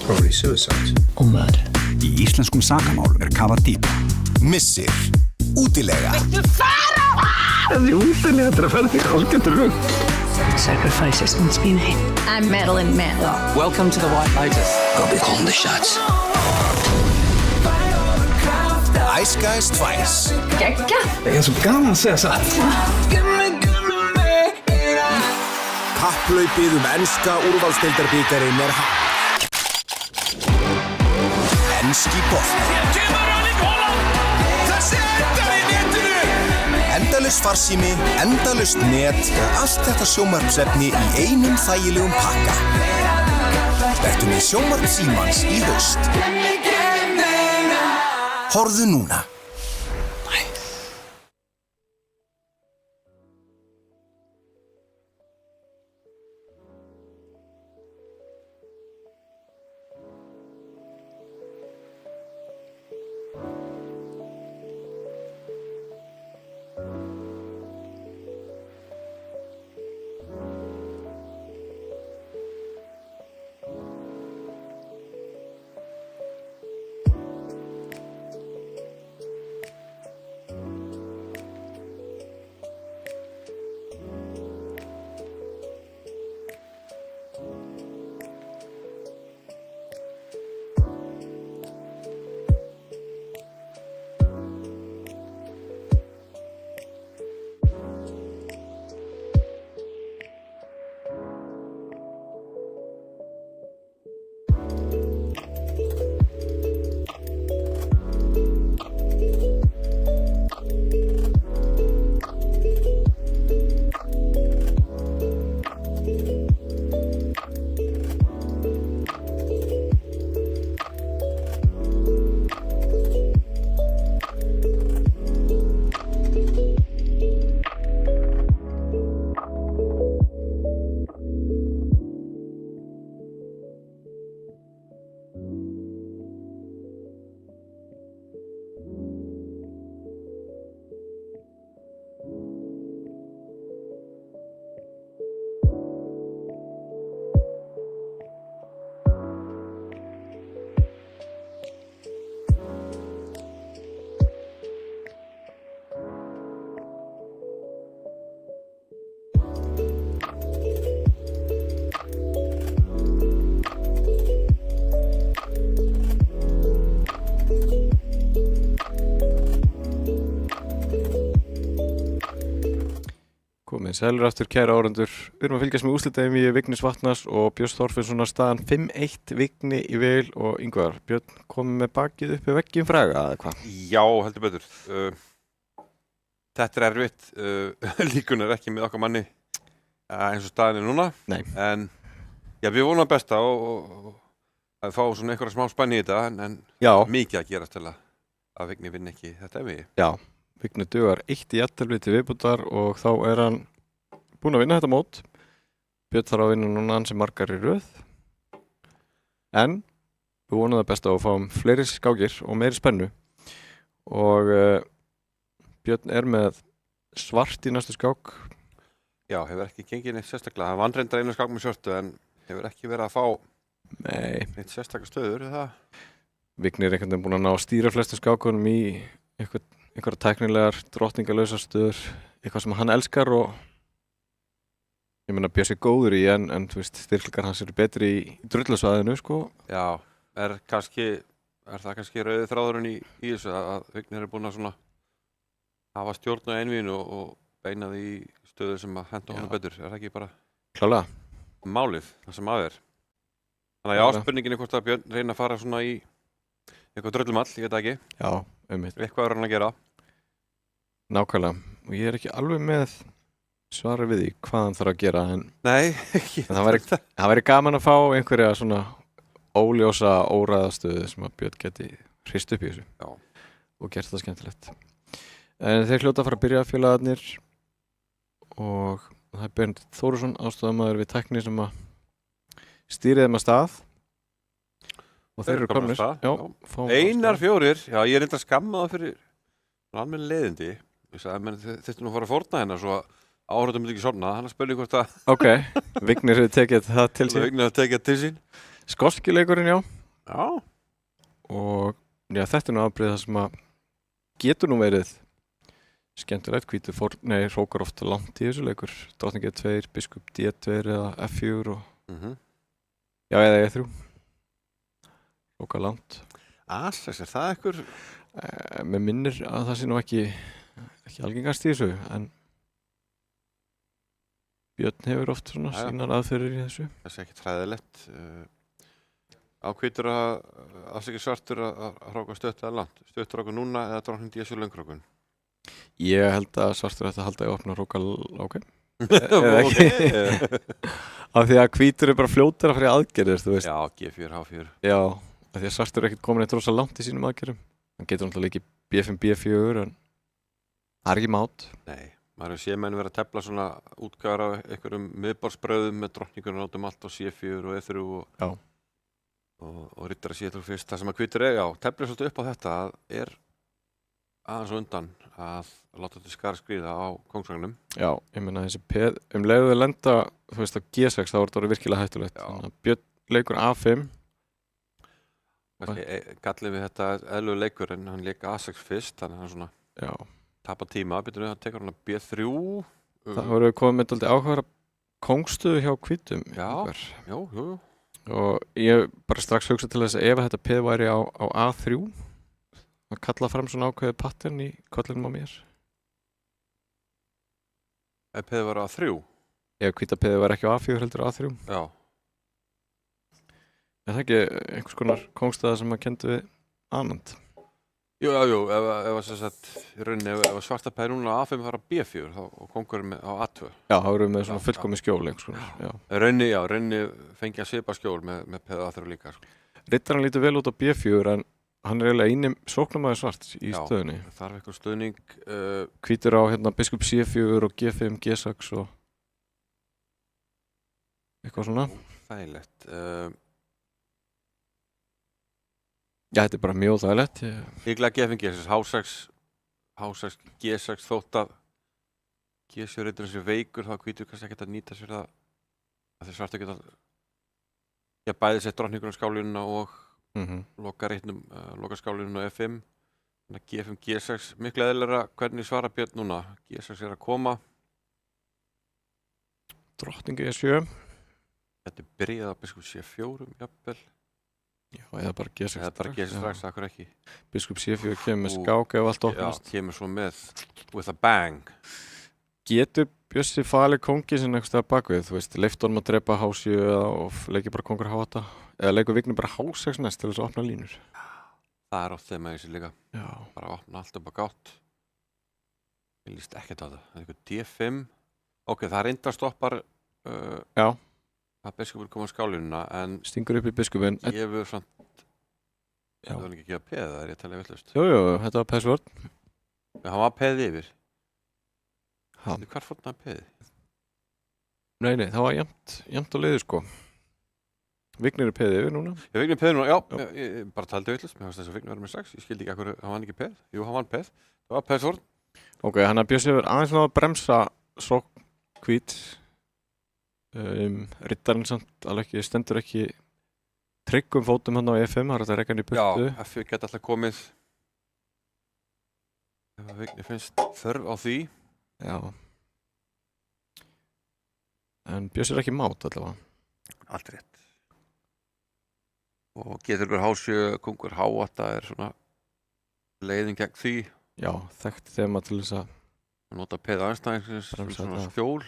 Probably suicide. Or murder. Í íslenskum sakamál kafað dýpra. Missir. Útilega. Þessi útilega þetta að ferði hálfgerður rugg. Sacrifices must be made. I'm Madeline Mann. Welcome to the White Lotus. I'll be calling the shots. Ice Guys 2. Gekka. Það er svo gaman að segja satt. Kapphlaupið enska úrvalsdeildarbikarinn hafið. Enski bolti. Endalaus farsími, endalaust net og allt þetta sjónvarpsefni í einum þægilegum pakka. Vertu með sjónvarp Símans í haust. Horfðu núna. Sælur aftur kæra áhorfendur. Við erum að fylgjast með úrslitakeppni í Vignis Vatnars og Björn Þorfinnssonar staðan 5-1 Vigni í vil og Ingvar. Björn komið með bakið upp í veggjum fræga, eða hvað? Já, heldur betur. Þetta er erfitt. Líkun er ekki með okkar manni eins og staðin er núna. Nei. En já, við vonum besta og að fá svona einhverja smá spenni í þetta en mikið að gerast til að Vigni vinni ekki þetta við. Já, Vigni dugar 1 í jafntefli til viðbótar og þá er hann búinn að vinna þetta mót. Björn þarf að vinna núna ansi margar í röð. En við vonum það besta að fáum fleiri skákir og meiri spennu. Og Björn er með svart í næstu skák. Já, hefur ekki gengið neitt sérstaklega. Hann vandrindar einu skák með svörtu en hefur ekki verið að fá neitt sérstaklega stöður. Vigni er einhvern veginn búinn að ná að stýra flestu skákunum í einhverja tæknilegar, drottningalausa stöður. Eitthvað sem hann elskar og ég meina Bjössi góður í en þú veist, styrkleikar hans eru betri í drullasvæðinu, sko. Já, er það kannski rauði þráðurinn í þessu að Vigni er búinn að svona hafa stjórn á einvíginu og beina því í stöðu sem að henda honum betur. Er það ekki bara klálega málið, það sem að er? Þannig að já, spurningin er hvort að Björn reyna að fara svona í eitthvað drullumall, ég veit það ekki. Já, einmitt. Eitthvað er hann að gera. Nákvæmlega. Og ég ekki alveg með svara við því hvað hann þarf að gera en Nei, ekki. En það væri gaman að fá einhverja svona óljósa óræðastöðu sem að Björn geti hrist upp í þessu. Já. Og gert það skemmtilegt. En þeir hljóta að fara að byrja félagarnir og það er Bernd Þórusson, aðstofamaður við tækni sem að stýrið þeim að stað. Og þeir eru komnir. Einar fjórir, já ég er enda skammað fyrir almenn leiðindi. Ég sagði, menn þetta nú að fara að fórna hérna svo að áhörðum myndi ekki sofna, hann spurði hvort að... Ok, Vignir hefur tekið það til sín. Vignir hefur tekið það til sín. Skoski leikurinn, já. Já. Og já, þetta er nú afbrigð það sem að getur nú verið skemmtilegt, hvítur hrókar oft langt í þessu leikur. Drottning E2, biskup D2 eða F4 og... Já, eða E3. Hrókar langt. Asex, er það ekkur? Mér minnir að það sé nú ekki algengast í þessu, en Björn hefur oft svona sínar aðferðir í þessu. Það sé ekki træðilegt. Ákvítur að afsækja svartur að hróka stutt eða langt. Stuttur okkur núna eða drottning D7 löngrókun? Ég held að svartur ætti að halda í opna hróka ok. Eða ekki. Af því að hvítur er bara fljótar að fara í aðgerðir, þú veist. Já, G4, H4. Já, af því að svartur er ekkert komin eitt rosa langt í sínum aðgerðum. Hann getur náttúrulega ekki B5, B4 en það er ekki mát. Nei, maður hefur séð menn verið að tefla svona útgáðar af einhverjum miðbársbröðum með drottningunum átum allt og C4 og E3 og rittara C3 fyrst. Það sem að hvítur já, teflir svolítið upp á þetta er aðeins og undan að láta þetta skara skriða á kongsvagnum. Já, ég meina þessi peð, leiðuðu lenda, þú veist á G6 þá var þetta virkilega hættulegt. Þannig að Björn leikur A5. Gallið við þetta eðlugur leikur en hann leik A6 fyrst, þannig að hann svona tapar tíma. Býtum við, hann tekur hann að B3. Það voru komið með dálítið áhugaverða kongstöðu hjá hvítum. Já, jú. Og ég bara strax hugsa til þess að ef þetta peð væri á A3 að kalla fram svona ákveðið pattern í kollinum á mér. Ef peðið var A3? Ef hvíta peðið var ekki á A4 heldur A3. Já. Er það ekki einhvers konar kongstöða sem að kendu við Anand? Jú, ef svarta peðið núna á A5 var á B4 og kongurinn á A2. Já, þá erum við með svona fullkomi skjól einhvers konar. Raunni fengi að svipa skjól með peðið A3 líka. Rittarinn lítur vel út á B4 en hann er eiginlega eini sóknarmaður svarts í stöðunni. Já, þarf eitthvað stöðning. Hvítur á biskup C4 og G5, G6 og eitthvað svona. Þægilegt. Já, þetta er bara mjög þægilegt. Líklega G5, G6, H6, G6 þótt að G7 ritturinn sé veikur þá hvítur kannski ekkert að nýta sér það að þeir svartu geta bæði sett drottningurinn á skálínuna og loka skálínuna á F5. Þannig að G5, G6 miklu eðlilega hvernig svara Björn núna. G6 er að koma. Drottning E7. Þetta er byrjað á biskup C4 jafnvel. Já, eða bara G6 strax. Eða bara G6 strax, akkur ekki. Biskup C4 kemur með skák ef allt opnast. Já, kemur svo með with a bang. Getur Bjössi falið kóngin sinni eitthvað stað bakvið, þú veist, leyft honum að drepa H7 og leikir bara kongur H8 eða leikur Vignir bara H6 næst til þess að opna línur. Það er oft þeim að þessi líka. Já. Bara opna allt upp á gátt. Ég líst ekkert á það. Það er eitthvað D5. Ok, það reyndar stoppar að biskupur koma á skálínuna en stingur upp í biskupin. Gefur samt það var ekki að gefa peð, það er ég að tala villust. Jú, þetta var peðsvörn. Já, hann var peð yfir. Hvar fór hann peði? Nei, það var jæmt á leiðu sko. Vignir er peði yfir núna. Já, Vignir er peði núna, já. Ég bara taldi villust. Mér fannst þess að Vignir var með 6. Ég skildi ekki akkur, hann var ekki peð. Jú, hann var peð. Það var peðsvörn. Ok, hann að Bjössi yfir aðeins að bremsa sókn hvít. Rittarinn samt alveg ekki, stendur ekki tryggum fótum hann á E5, það er þetta rekkan í burtu. Já, F4 geta alltaf komið ef að Vignir finnst þörf á því. Já. En Bjössi er ekki mát allavega. Allt rétt. Og getur H7, kongur H8 er svona leiðin gegn því. Já, þekkt þema til þess að nota peð anstæðingsins svona skjól.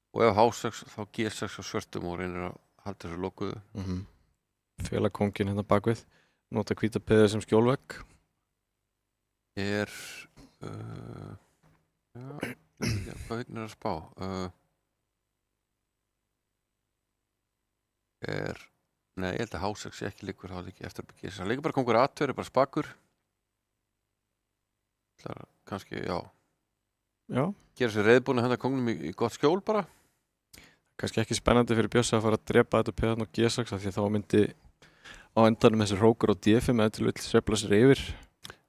Og ef H6 þá G6 á svörtum og reynir að halda þessu lokuðu. Fela kóngin hérna bakvið. Nota hvíta peðið sem skjólvegg. Er Hvað Vignir að spá? Nei, ég held að H6 sé ekki líkur, þá líki eftir að byggja þess. Það líka bara kongur aðtöður, bara spakur. Það er kannski, já. Gera sér reiðbúin að henda kongnum í gott skjól bara. Kannski ekki spennandi fyrir Bjössa að fara að drepa þetta P1 og G6 af því að þá myndi á endanum þessi hrókur og D5 eða til vill sveifla sér yfir.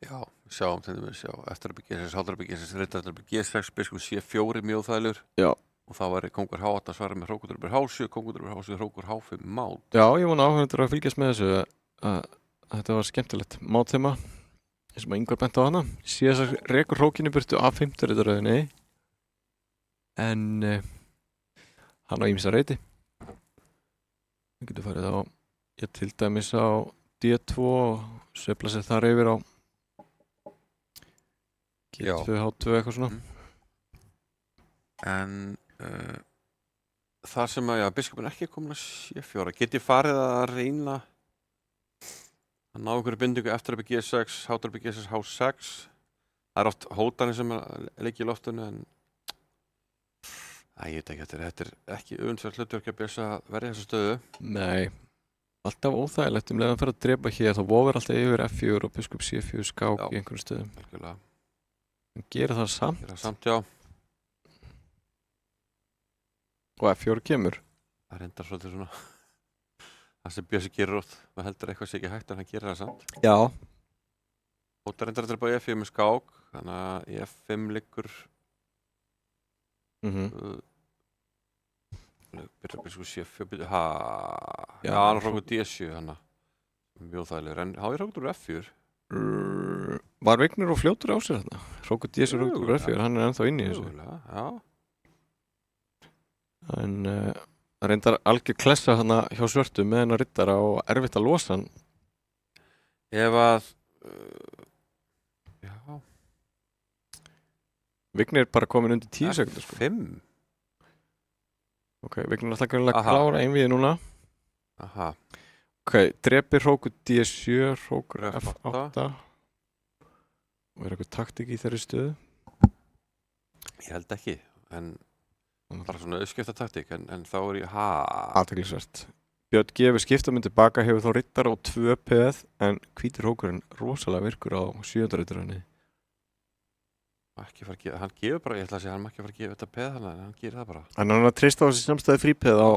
Já, sjáum til dæmis, já. Eftir að byggja þess, haldur að byggja þess, riddarar til að byggja G6, biskup C4 mjög þægilegur. Já. Og þá væri kongur H8 svara með hrókur H7, kongur H7, hrókur H5 mát. Já, ég vona áhörnundur að fylgjast með þessu að þetta var skemmtilegt mátþema sem að Ingvar bent á hana. Síðast að rekur hrókinni burtu af 5. riddararöðinni en hann á ýmsa reyti. Það getur farið á, ég til dæmis á D2 og sveifla sér þar yfir á G2, H2 eitthvað svona. En þar sem að biskupin ekki er komin að C4, get ég farið að reyna að ná einhverju bindingu eftir að byggja G6, hátur að byggja H6. Það er oft hótanir sem leikja í loftinu en ég veit ekki, þetta er ekki öfundsvert hlutverk að Bjössa að verja þessa stöðu. Nei, alltaf óþægilegt leiðan að fara að drepa hér, þá vofir alltaf yfir F4 og biskup C4 skák í einhverjum stöðum. Algjörlega. En gera það samt. Gera það samt, já. Og F4 kemur. Það reyndar svolítið svona það sem Bjössi gerir ótt, maður heldur eitthvað sé ekki hægt en hann gerir það samt. Já. Og það reyndar að drepa í F4 með skák, þannig að í F5 liggur biskup C4 já, hann hrókur D7 hann mjög þægilegur, en há ég hrókur úr F4? Var Vignir og fljótur á sér þarna? Hrókur D7 hrókur úr F4, hann er ennþá inni í þessu. Já. En það reyndar algjör klessa hana hjá svörtu með hennar riddara og erfitt að losa hann. Ef að já. Vignir er bara komin undir 10 sekundur sko. 5? Ok, Vignir er alltaf greinlega að klára einvíði núna. Aha. Ok, drepi hrókur D7, hrókur F8. Og er eitthvað taktík í þeirri stöðu? Ég held ekki, en bara svona auðskipta taktík, en þá er ég athyglisvert. Björn gefur skiptamynd tilbaka, hefur þá riddara og 2 peð, en hvítur hrókurinn rosalega virkur á 7. riddararöðinni. Hann gefur bara, ég ætla að segja, hann má ekki fara að gefa þetta peð hann gerir það bara. En hann treyst á þessi samstæði frípeð á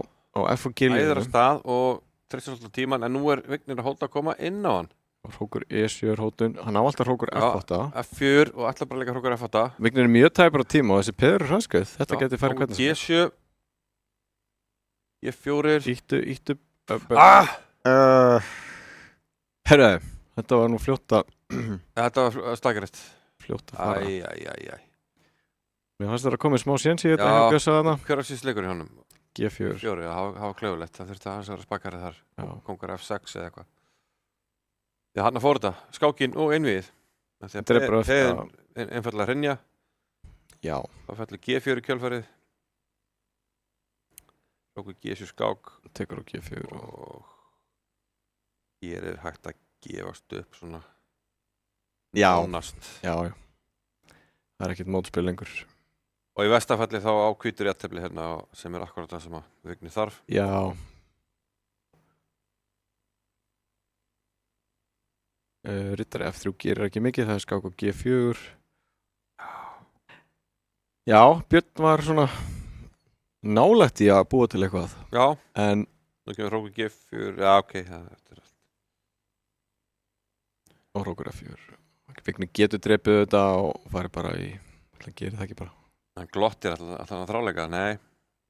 F og G línu. Æðir að stað og treyst svolítið tíman, en nú er Vignir að hóta að koma inn á hann. Hrókur E7 hótun, hann á alltaf hrókur F8. F4 og ætla bara að leika hrókur F8. Vignir er mjög tæpur á tíma og þessi peður eru hraðskauð. Þetta geti farið hvernig. G7 G4 Íttu Herra, þetta var nú fljótt að þetta var stakaritt. Fljótt að fara. Æ. Mér fannst það að koma smá séns í þetta hjá Bjössa þarna. Hver var síðust leikur í honum? G4. Já, það var klaufulegt. Það þurfti aðeins að vera spakarið þar. Kongur F6 eða eitthvað. Já, hann fór þetta. Skákinn og einvíðið. Þetta er bara eftir einfallega hrynja. Já. Þá fellur G4 í kjölfarið. Hrókur G7 skák. Tekur á G4 og hér er hægt að gefast upp svona. Já. Nánast. Já. Það er ekkert mótspil lengur. Og í vestafalli þá á hvítur jafntefli hérna sem er akkurat það sem að Vignir þarf. Já. Riddari F3 gerir ekki mikið, það er skák á G4. Já, Björn var svona nálægt í að búa til eitthvað. Já, en nú kemur hrókur G4, já ok, það er allt. Og hrókur F4. Vignir getur drepið þetta og farið bara í, það gerir það ekki bara. Hann glottir alltaf að þráleika, nei,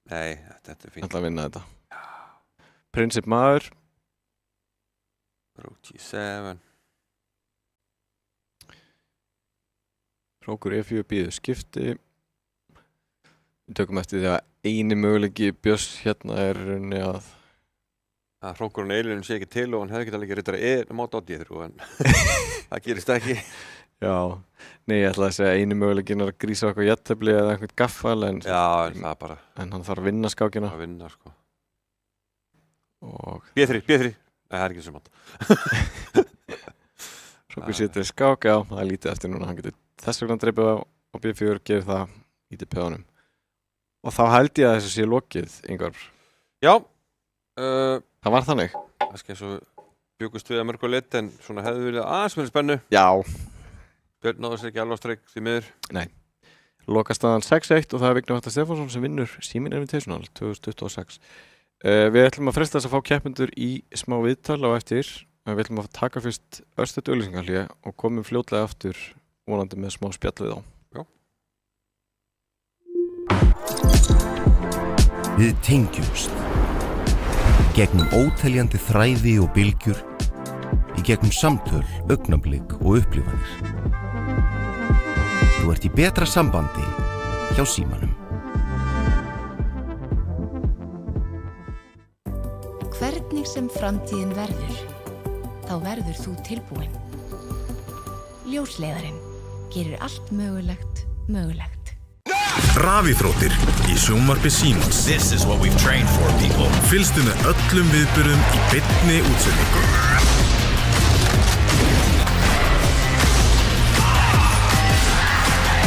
þetta er fínt. Alltaf að vinna þetta. Prinsip maður. Hrókur G7. Hrókur E4 býður skipti. Við tökum eftir því að eini möguleiki Björns hérna er rauninni að hrókurinn eilunum sé ekki til og hann hefði getað líka riddari máta á D3 en það gerist ekki. Já, nei ég ætla að segja eini möguleikin er að grísa okkur jafntefli eða einhvern gaffal en það bara. En hann þarf að vinna skákina. Að vinna sko. Og B3. Nei, það er ekki sem átt. Hrókur setur skák, já, það er lítið eftir núna, hann getur þess vegna dreipið á B4 gerir það í DP-unum. Og þá held ég að þessu sé lokið, Ingvar. Já. Það var þannig. Kannski eins og bjúkust við að mörgu lit en svona hefði verið aðeins meiri spennu. Já. Björn náði sér ekki alveg á streik því miður. Nei. Lokastaðan 6-1 og það er Vignir Vatnar Stefánsson sem vinnur Síminn Invitational 2026. Við ætlum að fresta þess að fá keppendur í smá viðtal á eftir. Við ætlum að taka fyrst örstuðt auglýsingahlé og komum fljótlega aftur vonandi með smá spjall við þá. Já. Við tengjumst. Gegnum óteljandi þræði og bylgjur, í gegnum samtöl, augnablik og upplifanir. Þú ert í betra sambandi hjá Símanum. Hvernig sem framtíðin verður, þá verður þú tilbúinn. Ljósleiðarinn gerir allt mögulegt mögulegt. Rafíþróttir í sjónvarpi Símans. This is what we've trained for, people. Fylgstu með öllum viðburðum í beinni útsendingu.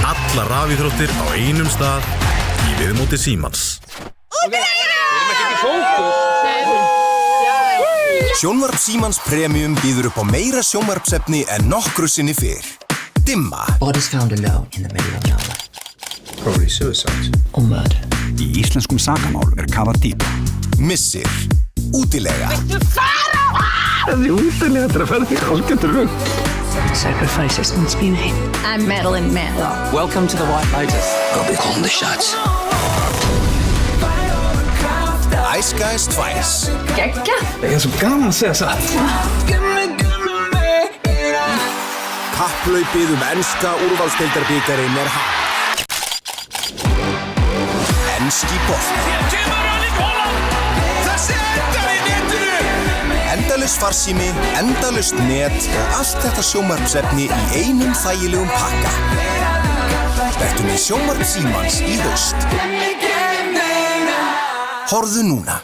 Alla rafíþróttir á einum stað í viðmóti Símans. Sjónvarp Símans Premium býður upp á meira sjónvarpsefni en nokkru sinni fyrr. Dimma. Bodies found alone in the middle of nowhere. Probably suicide. Or murder. Í íslenskum sakamál kafað dýp. Missir. Útilega. Þessi útilega þetta ferði ekki áskettur hug. Sacrifices must be made. I'm Madeline Mann. Welcome to the White Lotus. Go be calling the shots. Ice Guys 2. Gekka. Ég svo gaman að segja satt. Kapphlaupið enska úrvalsdeildarbikarinn hafið. Enski bolti. Endalaus farsími, endalaust net og allt þetta sjónvarpsefni í einum þægilegum pakka. Vertu með sjónvarp Símans í haust. Horfðu núna.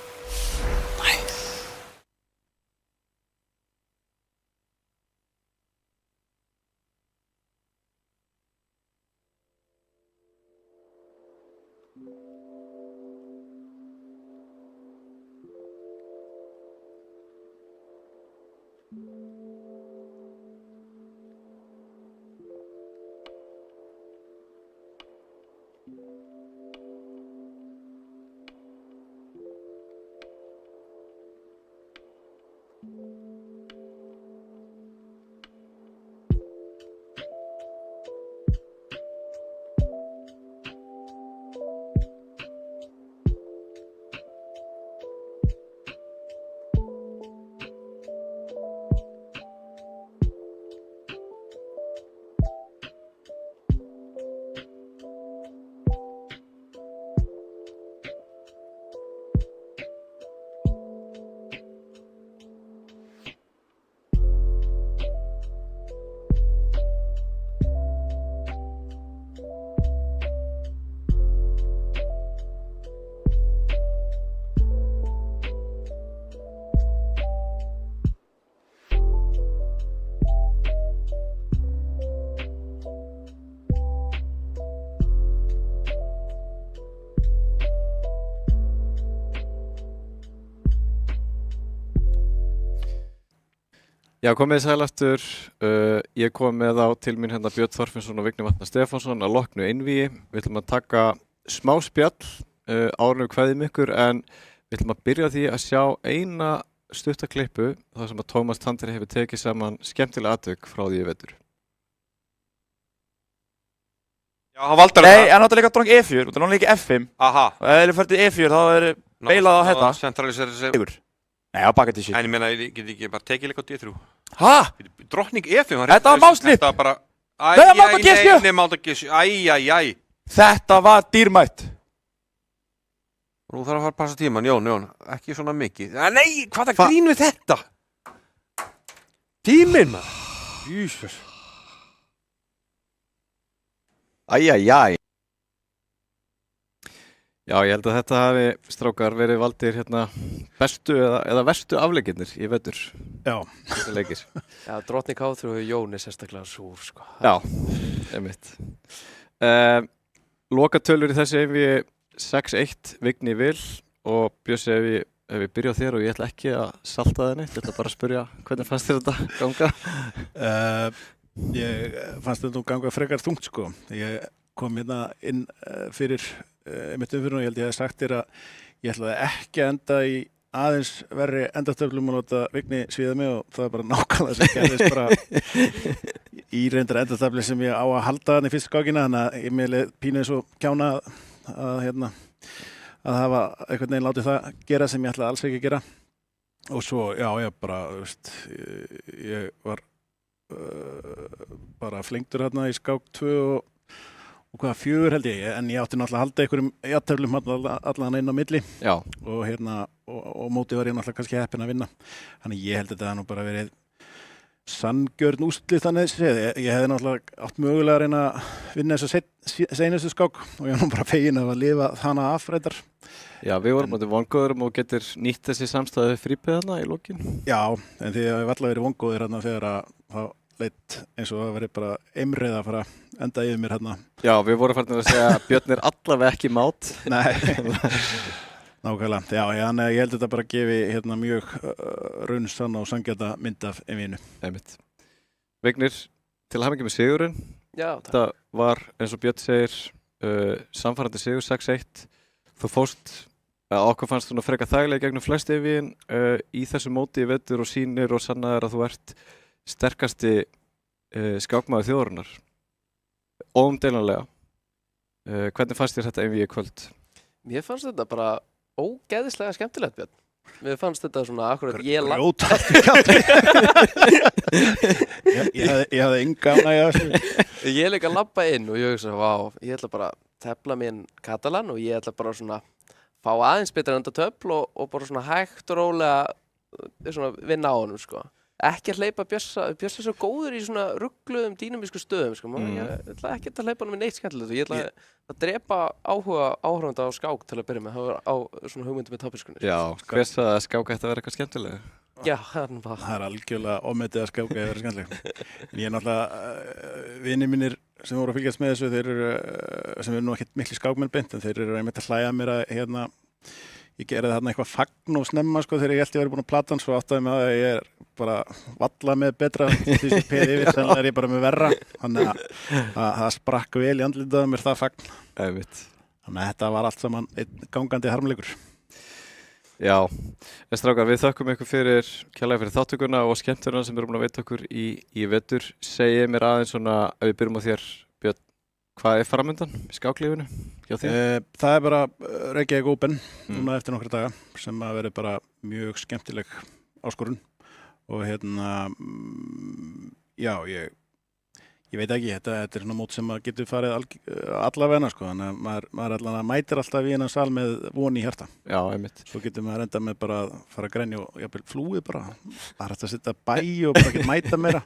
Já, komið sæl aftur. Ég kom með á til mín hérna Björn Þorfinnsson og Vignir Vatnar Stefánsson að loknu einvígi. Við ætlum að taka smá spjall áður en við kveðjum ykkur en við ætlum að byrja á því að sjá eina stuttaklippu þar sem að Tómas Tandri hefur tekið saman skemmtilega atvik frá því í vetur. Já, hann valdi alveg það. Nei, hann átti að leika drang E4 og það er hann leikið F5. Aha. Og ef þið fært í E4 þá er beilað á þetta. Centralisera sig. Nei, á baka til shit. En ég meina, ég get ekki bara tekið líka á D3. Hæ? Drottning E5. Þetta var máslip. Þetta var bara... Þetta var mátt á G7. Nei, mátt á G7. Æjæjæj. Þetta var dýrmætt. Nú þarf að fara að passa tíman. Jón, ekki svona mikið. Nei, hvað það grín við þetta? Tíminn, maður. Jísus. Æjæjæj. Já, ég held að þetta hafi strákar verið valdir hérna bestu eða verstu afleikirnir í vetur. Já. Þetta leikir. Já, Drottning K3 og Jón er sérstaklega súr, sko. Já. Einmitt. Lokatölur í þessu einvíi 6-1 Vigni Vil og Bjössi ef ég byrja á þér og ég ætla ekki að salta þenni, ég ætla bara að spyrja hvernig fannst þér þetta ganga? Ég fannst þetta ganga frekar þungt sko. Ég kom hérna inn fyrir einmitt umfyrir og ég held ég hef sagt þér að ég ætlaði ekki að enda í aðeins verri endatöflum og láta Vigni svíða mig og það er bara nákvæmlega sem gerðist bara í reyndar endatöfli sem ég á að halda hann í fyrstu skákina, þannig að ég með pínuði svo kjána að hafa einhvern veginn látið það gera sem ég ætlaði alls ekki að gera og svo, já, ég bara, ég var bara flengtur hérna í skák 2 og hvaða 4 held ég, en ég átti náttúrulega að halda einhverjum jafnteflum allan inn á milli Já. Og móti var ég náttúrulega kannski heppinn að vinna, þannig ég held að þetta nú bara verið sanngjörn úrslit þannig séð. Ég hefði náttúrulega átt mögulega að reyna að vinna þessa seinustu skák og ég var nú bara feginn að lifa þana af reyndar. Já, við vorum átti vongóðurum og getur nýtt þessi samstæðu frípið þarna í lokin. Já, en því að við allavega verið vongóðir hérna þegar að það leitt eins og það verið bara eimreið að fara enda yfir mér hérna. Já, við vorum farin að segja að Björn er allavega ekki mát. Nei. Nákvæmlega, já, ég held þetta bara að gefi hérna mjög raunsann og sanngjarna mynd af einvíinu. Einmitt. Vignir, til hamingju með sigurinn. Já, takk. Þetta var, eins og Björn segir, samfærandi sigur 6-1. Þú fórst, okkur fannst þú frekar þægilega gegnum flest einvíin í þessu móti í vetur og sýnir og sannaðir að þú ert sterkasti skákmaður þjóðarinnar. Óumdeilanlega. Hvernig fannst þér þetta einvíi í kvöld? Mér fannst þetta bara ógeðislega skemmtilegt, Björn. Mér fannst þetta svona akkurat ég hafði enga ánægju af þessu. Ég líka labba inn og ég hugsa, vá, ég ætla bara að tefla minn Katalan og ég ætla bara svona fá aðeins betra endatöfl og bara svona hægt og rólega svona vinna á honum, sko. Ekki að hleypa Bjössa er svo góður í svona ruggluðum dýnamísku stöðum, sko. Ég ætla ekki að hleypa honum í neitt skemmtilegt og ég ætla að drepa áhorfanda á skák til að byrja með, það var á svona hugmyndum með toppískunni. Já, hver sagði að skák ætti að vera eitthvað skemmtilega? Já, það er algjörlega ómetið að skáka að vera skemmtilega. Ég er náttúrulega, vinir mínir sem voru að fylgjast með þessu, þeir eru, sem eru nú ekkert miklu skákmenn beint, en þeir eru einmitt að hlæja mér að hérna, ég gerði þarna eitthvað fagn og snemma sko þegar ég held ég væri búin að plata hann, svo áttaði mig að ég er bara valla með betra því sem peði yfir, þannig er ég bara með verra, þannig að það sprakk vel í andlitaðu mér það fagn. Þannig að þetta var allt saman einn gangandi harmleikur. Já, strákar, við þökkum ykkur kærlega fyrir þátttökuna og skemmtununa sem eru búin að veita okkur í vetur. Segið mér aðeins svona, ef við byrjum á þér, Björn, hvað er framöndan í skáklífinu hjá þér? Það er bara Reykjavík Open núna eftir nokkra daga sem að verður bara mjög skemmtileg áskorun og hérna, já, ég veit ekki, þetta er svona mót sem að getur farið allavegna sko, þannig að maður allavega mætir alltaf í hennan sal með von í hjarta. Já, einmitt. Svo getur maður enda með bara að fara að grenja og jafnvel flúið bara, það er hægt að setja bæ og bara ekki mæta meira,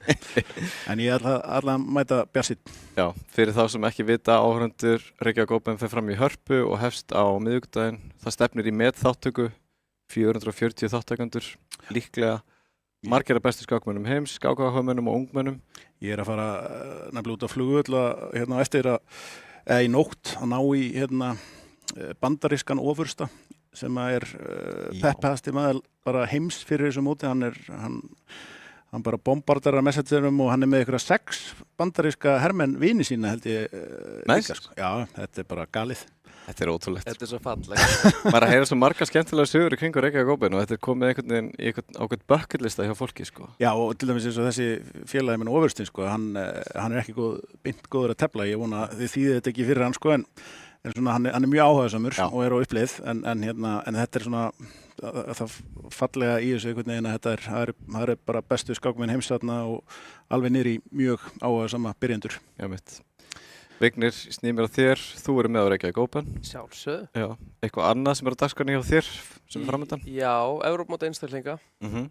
en ég ætla allavega að mæta bjartsýnn. Já, fyrir þá sem ekki vita, áhorfendur Reykjavík Open fer fram í Hörpu og hefst á miðvikudaginn. Það stefnir í metþáttöku, 440 þáttakendur, líklega margir af bestu skákmönnum heims, skákahöfmönnum og ungmönnum. Ég er að fara nefnilega út á flugvöll hérna eftir í nótt að ná í hérna bandarískan ofursta sem er peppaðasti maður bara heims fyrir þessu móti. Hann bara bombardar að messengerum og hann er með ykkur 6 bandaríska hermenn vini sína held ég. Nice. Sko. Já, þetta er bara galið. Þetta er ótrúlegt. Þetta er svo fallegt. Maður að heyra svo margar skemmtilega sögur í kringu Reykjavík Open og þetta er komið einhvern veginn í ákveðn bucketlista hjá fólki, sko. Já, og til dæmis eins og þessi félagi minn Ofurstinn, sko, hann er ekki beint góður að tefla. Ég vona þið þýðið þetta ekki fyrir hann, sko, en svona, hann er mjög áhugasamur og er á uppleið, en þetta er svona, það fallega í þessu einhvern veginn að það er bara bestu skákmenn heims þarna og alveg niður í mjög áhugasama byrjendur. Já, mitt. Vignir, snýð mér á þér, þú eru með á Reykjavík Open. Sjálfsögðu. Já, eitthvað annað sem er á dagskránni hjá þér sem er framöndan? Já, Evrópumót einstaklinga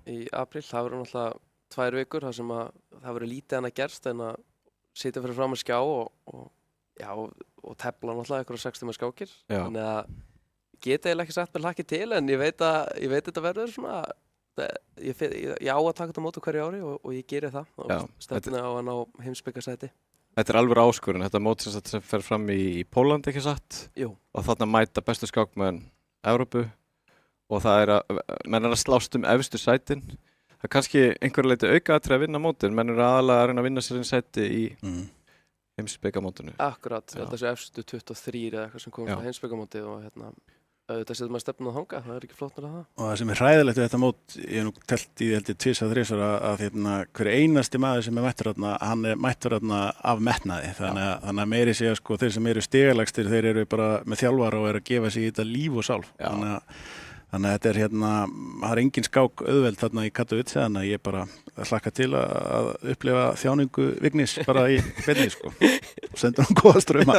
í apríl. Það verður náttúrulega 2 vikur þar sem að það verður lítið annað gerst en að sitja fyrir fram að skjá og tefla náttúrulega ykkur á 6 tíma skákir. Já. Þannig að geta eiginlega ekki sett mér hlakki til en ég veit þetta verður svona, ég á að taka þetta mót á hverju ári og ég geri það og stefni á að ná heimsbyggarsæti. Þetta er alveg áskorun, þetta mót sem fer fram í Pólandi, ekki satt? Jú. Og þarna mæta bestu skákmenn Evrópu og það menn að slást efstu sætin. Það kannski einhverju leiti aukaatriði að vinna mótin, menn aðalega að reyna að vinna sér inn sæti í heimsbikarmótinu. Akkurat, þetta sé efstu 23 eða eitthvað sem kom frá heimsbikarmóti og auðvitað setur maður stefnu á þanga, það ekki flott með það. Og það sem hræðilegt við þetta mót, ég hef nú telt í held ég 2-3 að hver einasti maður sem mættur þarna, hann mættur þarna af metnaði. Þannig að meiri sé sko, þeir sem eru stigalagstir, þeir eru bara með þjálfara og eru að gefa sig í þetta líf og sálf. Þannig að þetta það er engin skák auðveld þarna í Katowice, þannig að ég bara hlakka til að upplifa þjáningu Vignis bara í beinni sko. Og senda hann góða strauma.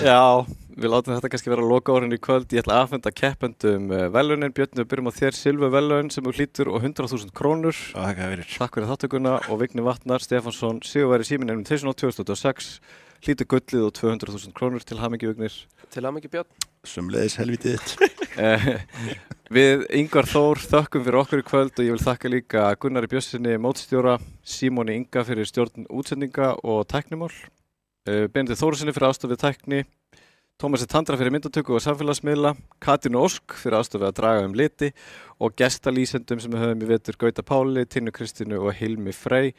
Já, við látum þetta kannski vera lokaorðin í kvöld. Ég ætla að afhenda keppendum verðlaunin. Björn, við byrjum á þér silfurverðlaun sem þú hlýtur og 100.000 krónur. Takk fyrir þátttökuna og Vigni Vatnar Stefánsson, sigurvegari Síminn Invitational 2026. Hlýtur gullið og 200.000 krónur til hamingju Vignir. Til hamingju Björn. Sömuleiðis helvítið þitt. Við Ingvar Þór þökkum fyrir okkur í kvöld og ég vil þakka líka Gunnari Björnsssyni mótstjóra, Símoni Inga fyrir stjórn útsendinga og tæknimál, Benedikt Þórarsssyni fyrir aðstoð við tækni, Tómasi Tandra fyrir myndatöku og samfélagsmiðla, Katrínu Ósk fyrir aðstoð við að draga liti og gestalýsendum sem við höfum í vetur Gauta Páli, Tinnu Kristínu og Hilmi Frey.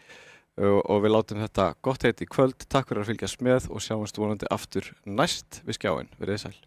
Og við látum þetta gott heiti í kvöld. Takk fyrir að fylgjast með og sjáumst vonandi aftur næst við skjáinn. Verið sæl.